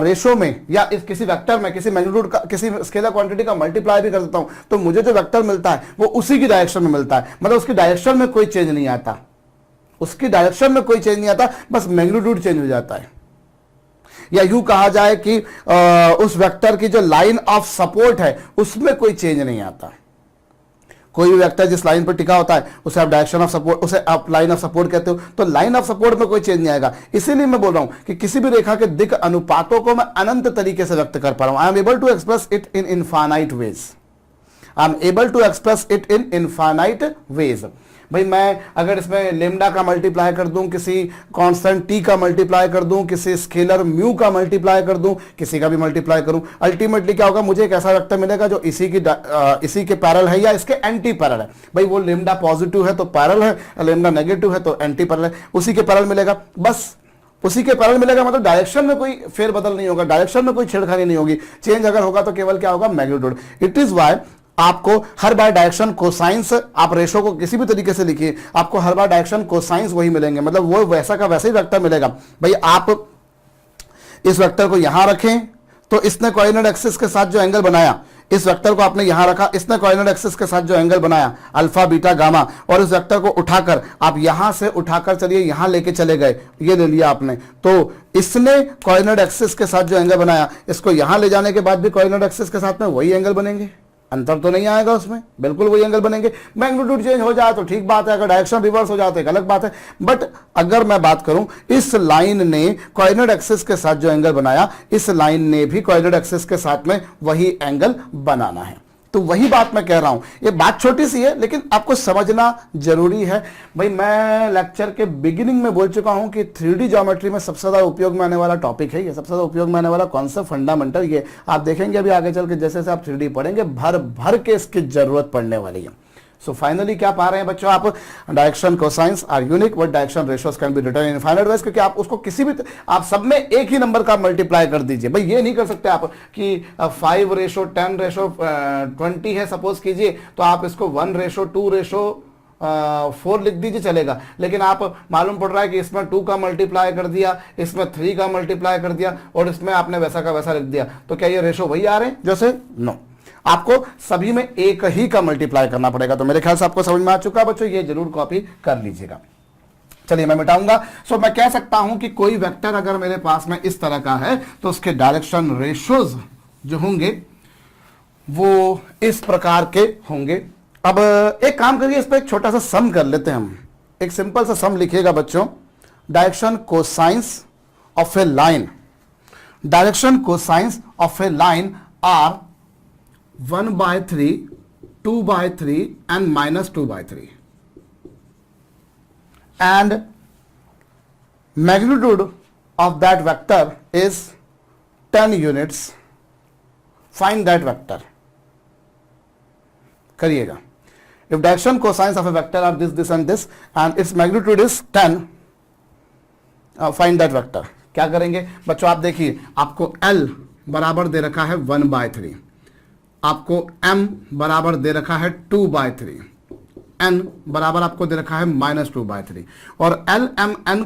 रेशो में या इस किसी वेक्टर में किसी मैग्नीट्यूड का किसी स्केलर क्वांटिटी का मल्टीप्लाई भी कर देता हूं तो मुझे जो वेक्टर मिलता है वो उसी की डायरेक्शन में मिलता है, मतलब उसकी डायरेक्शन में कोई चेंज नहीं आता, उसकी डायरेक्शन में कोई चेंज नहीं आता, बस मैग्नीट्यूड चेंज हो जाता है। या यूं कहा जाए कि उस वेक्टर की जो लाइन ऑफ सपोर्ट है उसमें कोई चेंज नहीं आता। कोई भी वेक्टर जिस लाइन पर टिका होता है उसे आप डायरेक्शन ऑफ सपोर्ट, उसे आप लाइन ऑफ सपोर्ट कहते हो, तो लाइन ऑफ सपोर्ट में कोई चेंज नहीं आएगा। इसीलिए मैं बोल रहा हूं कि किसी भी रेखा के दिक् अनुपातों को मैं अनंत तरीके से व्यक्त कर पा रहा हूं। I am able to express it in infinite ways, I am able to express it in infinite ways. भाई मैं अगर इसमें लेमडा का मल्टीप्लाई कर दूं, किसी कांस्टेंट टी का मल्टीप्लाई कर दूं, किसी स्केलर म्यू का मल्टीप्लाई कर दूं, किसी का भी मल्टीप्लाई करूं, अल्टीमेटली क्या होगा, मुझे एक ऐसा वेक्टर मिलेगा जो इसी के पैरेलल है या इसके एंटी पैरेलल है। भाई वो लेमडा पॉजिटिव है तो पैरेलल है, लेमडा नेगेटिव है तो एंटी पैरेलल है, उसी के पैरेलल मिलेगा, बस उसी के पैरेलल मिलेगा। मतलब डायरेक्शन में कोई फेरबदल नहीं होगा, डायरेक्शन में कोई छेड़खानी नहीं होगी, चेंज अगर होगा तो केवल क्या होगा, मैग्नीट्यूड। इट इज वाई आपको हर बार डायरेक्शन कोसाइंस, आप रेशो को किसी भी तरीके से लिखिए, आपको हर बार डायरेक्शन कोसाइंस वही मिलेंगे, मतलब वो वैसा का वैसा ही वेक्टर मिलेगा। भाई आप इस वेक्टर को यहां रखें तो इसने कोऑर्डिनेट एक्सिस के साथ जो एंगल बनाया, इस वेक्टर को आपने यहां रखा, इसने कोऑर्डिनेट एक्सिस के साथ जो एंगल बनाया अल्फा बीटा गामा, और इस वेक्टर को उठाकर आप यहां से उठाकर चलिए यहां लेके चले गए, ये ले लिया आपने, तो इसने कोऑर्डिनेट एक्सिस के साथ जो एंगल बनाया इसको यहां ले जाने के बाद भी कोऑर्डिनेट एक्सिस के साथ में वही एंगल बनेंगे, अंतर तो नहीं आएगा उसमें, बिल्कुल वही एंगल बनेंगे। मैग्नीट्यूड चेंज हो जाए तो ठीक बात है, अगर डायरेक्शन रिवर्स हो जाए तो एक अलग बात है। बट अगर मैं बात करूं इस लाइन ने कोऑर्डिनेट एक्सिस के साथ जो एंगल बनाया, इस लाइन ने भी कोऑर्डिनेट एक्सिस के साथ में वही एंगल बनाना है। तो वही बात मैं कह रहा हूं, ये बात छोटी सी है लेकिन आपको समझना जरूरी है। भाई मैं लेक्चर के बिगिनिंग में बोल चुका हूं कि 3D ज्योमेट्री में सबसे ज्यादा उपयोग में आने वाला टॉपिक है ये, सबसे ज्यादा उपयोग में आने वाला कॉन्सेप्ट फंडामेंटल ये। आप देखेंगे अभी आगे चल के जैसे जैसे आप 3D पढ़ेंगे भर भर के इसकी जरूरत पड़ने वाली है। सो फाइनली क्या पा रहे हैं बच्चों आप, direction cosines are unique but direction ratios can be written in infinite ways, क्योंकि आप उसको किसी भी आप सब में एक ही नंबर का मल्टीप्लाई कर दीजिए। भाई ये नहीं कर सकते आप कि 5:10:20 है सपोज कीजिए, तो आप इसको 1:2:4 लिख दीजिए चलेगा, लेकिन आप मालूम पड़ रहा है कि इसमें 2 का मल्टीप्लाई कर दिया, इसमें 3 का मल्टीप्लाई कर दिया और इसमें आपने वैसा का वैसा लिख दिया, तो क्या ये रेशो वही आ रहे हैं जैसे? नो, आपको सभी में एक ही का मल्टीप्लाई करना पड़ेगा। तो मेरे ख्याल से आपको समझ में आ चुका है बच्चों, ये जरूर कॉपी कर लीजिएगा। चलिए मैं मिटाऊंगा। सो मैं कह सकता हूं कि कोई वेक्टर अगर मेरे पास में इस तरह का है तो उसके डायरेक्शन रेशोज जो होंगे वो इस प्रकार के होंगे। अब एक काम करिए, इस पर एक छोटा सा सम कर लेते हैं हम। एक सिंपल सा सम लिखिएगा बच्चों, direction cosines of a line, direction cosines of a line are 1/3, 2/3 and -2/3, and magnitude of that vector is 10 units. Find that vector. करिएगा। If direction cosines of a vector are this, this and this and its magnitude is 10, find that vector. क्या करेंगे बच्चों? आप देखिए, आपको L बराबर दे रखा है 1/3, आपको m बराबर दे रखा है 2/3, LMN बराबर आपको दे रखा है -2/3 और LMN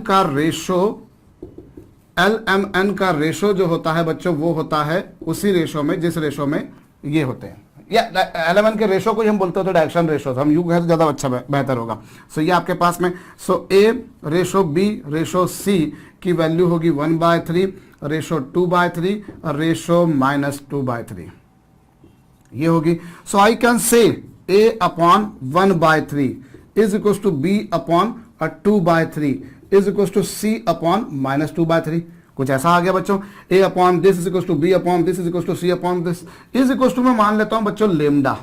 का रेशो जो होता है बच्चों वो होता है उसी रेशो में जिस रेशो में ये होते हैं, या LMN के रेशो को ही हम बोलते हैं तो डायरेक्शन रेशो, हम यू कहें तो ज़्यादा अच्छा बेहतर होगा। सो ये आपके पास में A ratio B ratio C की वैल्यू होगी 1/3, रेशो 2/3 और रेशो -2/3 ये होगी। सो I can say A/1/3 is equal to B/2/3 is equal to C/-2/3। कुछ ऐसा आ गया बच्चों, A upon this is equal to B upon this is equal to C upon this is equal to मैं मान लेता हूं बच्चों लेमडा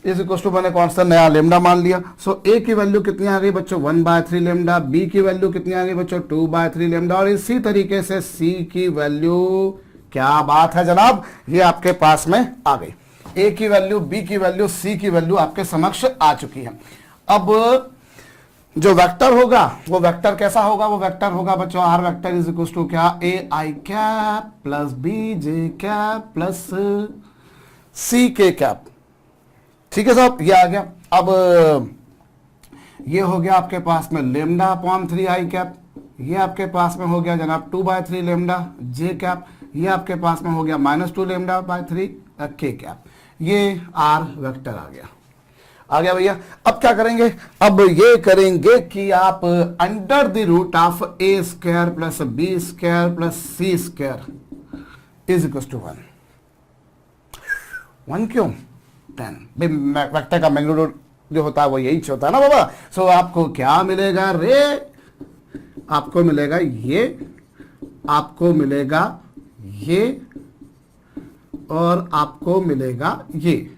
इज इक्वल टू मैंने कौन सा नया लेमडा मान लिया। सो A की वैल्यू कितनी आ गई बच्चों 1/3 लेमडा, B की वैल्यू कितनी आ गई बच्चों 2/3 लेमडा और इसी तरीके से C की वैल्यू, क्या बात है जनाब, ये आपके पास में आ गई। A की वैल्यू, B की वैल्यू, C की वैल्यू आपके समक्ष आ चुकी है। अब जो वेक्टर होगा वो वेक्टर कैसा होगा, वो वेक्टर होगा बच्चों R vector is equal to क्या AI cap plus BJ cap plus CK cap. ठीक है साहब, ये आ गया। अब ये हो गया आपके पास में लेमडा अपॉन 3I कैप, ये आपके पास में हो गया जनाब 2/3 लेमडा J कैप, ये आपके पास में हो गया -2 लेमडा/3 K कैप। ये R वेक्टर आ गया भैया। अब क्या करेंगे, अब ये करेंगे कि आप under the root of A² plus B² plus C² is equal to 1 क्यों 10 वेक्टर का मैग्नीट्यूड जो होता है वो यही होता है ना बाबा। सो आपको क्या मिलेगा रे, आपको मिलेगा ये, आपको मिलेगा ये और आपको मिलेगा ये।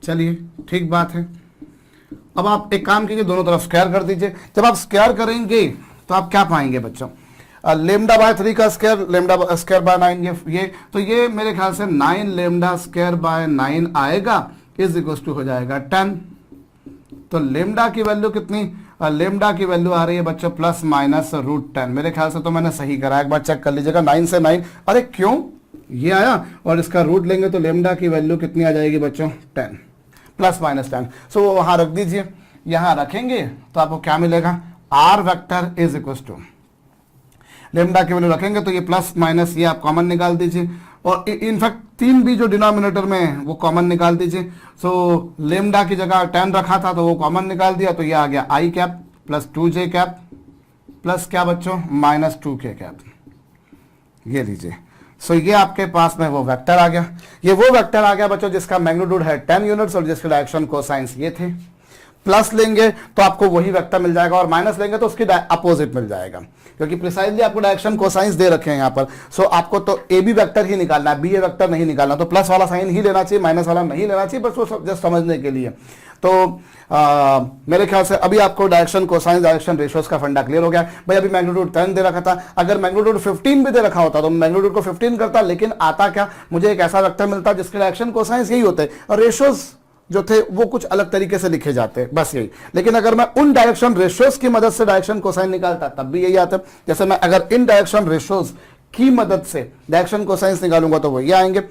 चलिए ठीक बात है। अब आप एक काम कीजिए, दोनों तरफ स्क्वायर कर दीजिए। जब आप स्क्वायर करेंगे तो आप क्या पाएंगे बच्चों, λ/3 का स्क्वायर λ² ये तो ये मेरे ख्याल से 9λ² 9 आएगा इज इक्वल टू हो जाएगा 10। तो लेमडा की वैल्यू कितनी, लेमडा की वैल्यू आ रही है बच्चों ±√10। मेरे ख्याल से तो मैंने सही करा, एक बार चेक कर लीजिएगा। 9 से 9, अरे क्यों ये आया, और इसका रूट लेंगे तो लेमडा की वैल्यू कितनी आ जाएगी बच्चों 10 ±10। सो वो वहां रख दीजिए, यहां रखेंगे तो आपको क्या मिलेगा, R vector is equal to lambda की वैल्यू रखेंगे तो ये प्लस माइनस ये आप कॉमन निकाल दीजिए, और इनफैक्ट 3 भी जो डिनोमिनेटर में है वो कॉमन निकाल दीजिए। सो लेमडा की जगह 10 रखा था तो वो कॉमन निकाल दिया, तो ये आ गया I cap plus 2J cap plus क्या बच्चों -2K कैप, ये लीजिए। सो ये आपके पास में वो वेक्टर आ गया। ये वो वेक्टर आ गया बच्चों जिसका मैग्नीट्यूड है 10 यूनिट्स और जिसके डायरेक्शन कोसाइंस ये थे। प्लस लेंगे तो आपको वही वेक्टर मिल जाएगा और माइनस लेंगे तो उसकी अपोजिट मिल जाएगा, क्योंकि प्रिसाइजली आपको डायरेक्शन कोसाइंस दे रखे हैं यहाँ पर। सो आपको तो ए बी वेक्टर ही निकालना है, बी ए वेक्टर नहीं निकालना। तो प्लस वाला साइन ही लेना चाहिए, माइनस वाला नहीं लेना चाहिए, बस वो जस्ट समझने के लिए। तो मेरे ख्याल से अभी आपको डायरेक्शन कोसाइंस डायरेक्शन रेशियोज का फंडा क्लियर हो गया। भाई अभी मैग्नीट्यूड 10 दे रखा था, अगर मैग्नीट्यूड 15 भी दे रखा होता तो मैग्नीट्यूड को 15 करता, लेकिन आता क्या, मुझे एक ऐसा वेक्टर मिलता जिसके डायरेक्शन कोसाइंस यही होते हैं और रेशियोज जो थे वो कुछ अलग तरीके से लिखे जाते हैं, बस यही। लेकिन अगर मैं उन डायरेक्शन रेशियोज की मदद से डायरेक्शन कोसाइन निकालता तब भी यही आता। जैसे मैं अगर इन डायरेक्शन रेशियोज की मदद से डायरेक्शन कोसाइंस निकालूंगा तो वो ये आएंगे,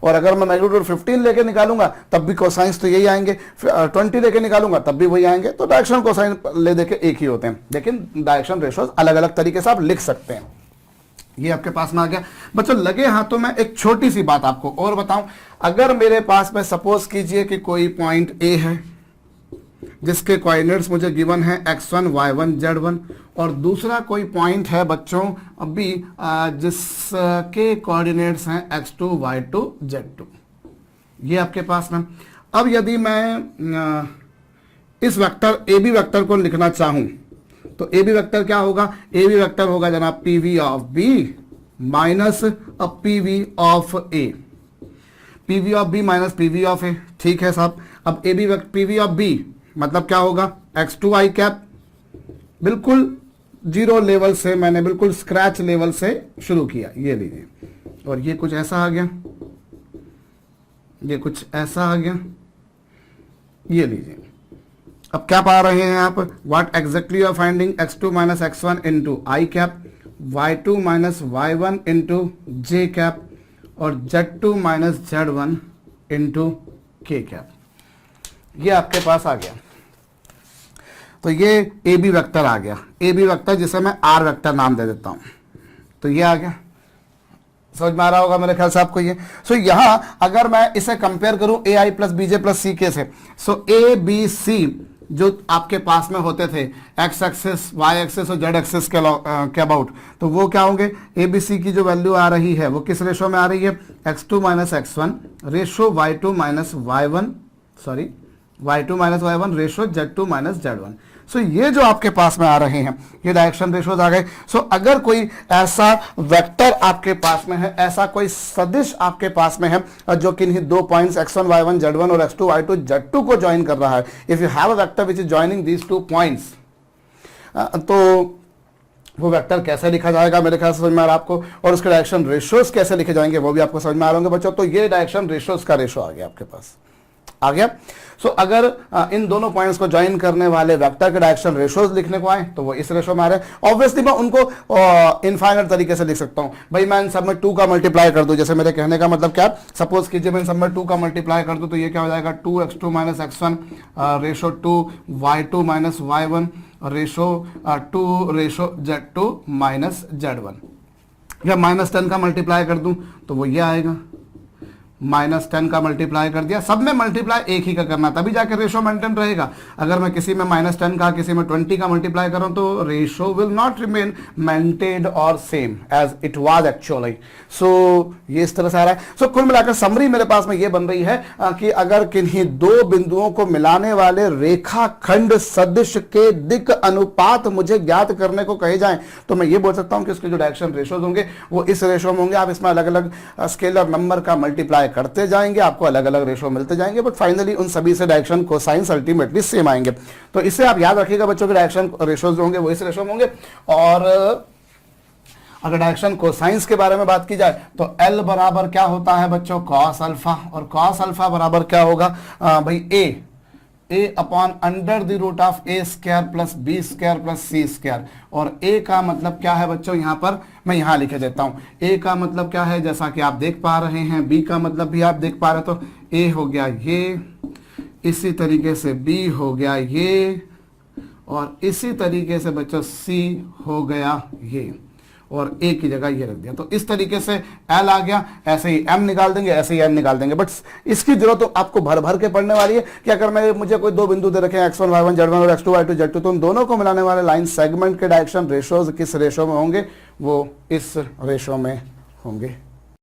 और अगर मैं मैग्नीट्यूड 15 लेके निकालूंगा तब भी कोसाइंस तो यही आएंगे, 20 लेके निकालूंगा तब भी वही आएंगे। तो डायरेक्शन कोसाइन ले देके एक ही होते हैं, लेकिन डायरेक्शन रेशियोज अलग अलग तरीके से आप लिख सकते हैं। ये आपके पास में आ गया बच्चों। लगे हाथों में एक छोटी सी बात आपको और बताऊं, अगर मेरे पास में सपोज कीजिए कि कोई पॉइंट ए है जिसके कोऑर्डिनेट्स मुझे गिवन है x1 y1 z1, और दूसरा कोई पॉइंट है बच्चों अभी जिसके कोऑर्डिनेट्स हैं x2 y2 z2, ये आपके पास में। अब यदि मैं इस वेक्टर ए बी वेक्टर को लिखना चाहूं तो ए बी वेक्टर क्या होगा, ए बी वेक्टर होगा जनाब P V of b minus P V of a, P V of b minus P V of a. ठीक है साहब। अब a b P V of b मतलब क्या होगा, x2i कैप, बिल्कुल जीरो लेवल से मैंने बिल्कुल स्क्रैच लेवल से शुरू किया, ये लीजिए, और ये कुछ ऐसा आ गया, ये कुछ ऐसा आ गया, ये लीजिए। अब क्या पा रहे हैं आप, what exactly are finding, x2 minus x1 into I cap, y2 minus y1 into J cap, और z2 माइनस z1 इंटू के कैप। ये आपके पास आ गया, तो ये ए बी वेक्टर आ गया, ए बी वेक्टर जिसे मैं आर वेक्टर नाम दे देता हूं, तो ये आ गया। समझ में आ रहा होगा मेरे ख्याल से आपको ये। सो यहां अगर मैं इसे कंपेयर करूं ए आई प्लस बीजे प्लस सी के से, सो ए बी सी जो आपके पास में होते थे एक्स एक्सिस वाई एक्सिस और जेड एक्सिस के अबाउट, तो वो क्या होंगे, ए बी सी की जो वैल्यू आ रही है वो किस रेशो में आ रही है, x2 minus x1 ratio y2 minus y1, sorry y2 minus y1 ratio z2 minus z1। सो ये जो आपके पास में आ रहे हैं ये डायरेक्शन रेशोज आ गए। सो अगर कोई ऐसा वेक्टर आपके पास में है, ऐसा कोई सदिश आपके पास में है जो किन्हीं दो पॉइंट्स x1 y1 z1 और x2 y2 z2 को ज्वाइन कर रहा है, if you have a vector which is joining these two points, तो वो वेक्टर कैसे लिखा जाएगा मेरे ख्याल से समझ में आ रहा है आपको, और उसके डायरेक्शन रेशोज कैसे लिखे जाएंगे वो भी आपको समझ में आ रहे होंगे बच्चों। तो ये डायरेक्शन रेशोज का रेशो आ गया आपके पास, आ गया। सो अगर इन दोनों पॉइंट्स को ज्वाइन करने वाले वेक्टर के डायरेक्शन रेशोज लिखने को आए तो वो इस रेशो में आ रहे हैं। ऑब्वियसली मैं उनको इनफाइनाइट तरीके से लिख सकता हूं, भाई मैं इन सब में 2 का मल्टीप्लाई कर दूं, जैसे मेरे कहने का मतलब क्या, सपोज कीजिए मैं इन सब में 2 का मल्टीप्लाई कर दूं तो ये क्या हो जाएगा 2x2 minus x1 ratio 2 y2 minus y1 ratio 2 ratio z2 minus z1, या माइनस 10 का मल्टीप्लाई कर दूं तो वो ये आएगा, माइनस 10 का मल्टीप्लाई कर दिया, सब में मल्टीप्लाई एक ही का करना तभी जाके रेशो मेंटेन रहेगा। अगर मैं किसी में माइनस 10 का किसी में 20 का मल्टीप्लाई करूं तो ratio will not remain maintained और same as it was actually. So ये इस तरह से आ रहा है। सो कुल मिलाकर समरी मेरे पास में ये बन रही है कि अगर किन्हीं दो बिंदुओं को मिलाने वाले रेखाखंड सदिश के दिक् अनुपात मुझे ज्ञात करने को कहे जाए तो मैं ये बोल सकता हूं कि उसके जो डायरेक्शन रेशोज होंगे वो इस रेशो में होंगे। आप इसमें अलग अलग स्केलर नंबर का मल्टीप्लाई करते जाएंगे, आपको अलग अलग रेशो मिलते जाएंगे, बट फाइनली उन सभी से डायरेक्शन कोसाइंस अल्टीमेटली सेम आएंगे। तो इससे आप याद रखिएगा बच्चों के डायरेक्शन रेशोज होंगे वो इस रेशो में होंगे। और अगर डायरेक्शन कोसाइंस के बारे में बात की जाए तो L बराबर क्या होता है बच्चों, कॉस अल्फा, और कॉस अल्फा बराबर क्या होगा भाई a upon under the root of a square plus b square plus c square. और a का मतलब क्या है बच्चों, यहां पर मैं यहां लिखे देता हूं। a का मतलब क्या है जैसा कि आप देख पा रहे हैं, b का मतलब भी आप देख पा रहे हैं, तो a हो गया ये, इसी तरीके से b हो गया ये, और इसी तरीके से बच्चों c हो गया ये, और a की जगह ये रख दिया। तो इस तरीके से L आ गया, ऐसे ही M निकाल देंगे, ऐसे ही N निकाल देंगे। बट इसकी जरूरत तो आपको भर भर के पढ़ने वाली है कि अगर मुझे कोई दो बिंदु दे रखे हैं x1 y1 z1 और x2 y2 z2, तो उन दोनों को मिलाने वाले लाइन सेगमेंट के डायरेक्शन रेशोज किस रेशो में होंगे, वो इस रेशो में होंगे।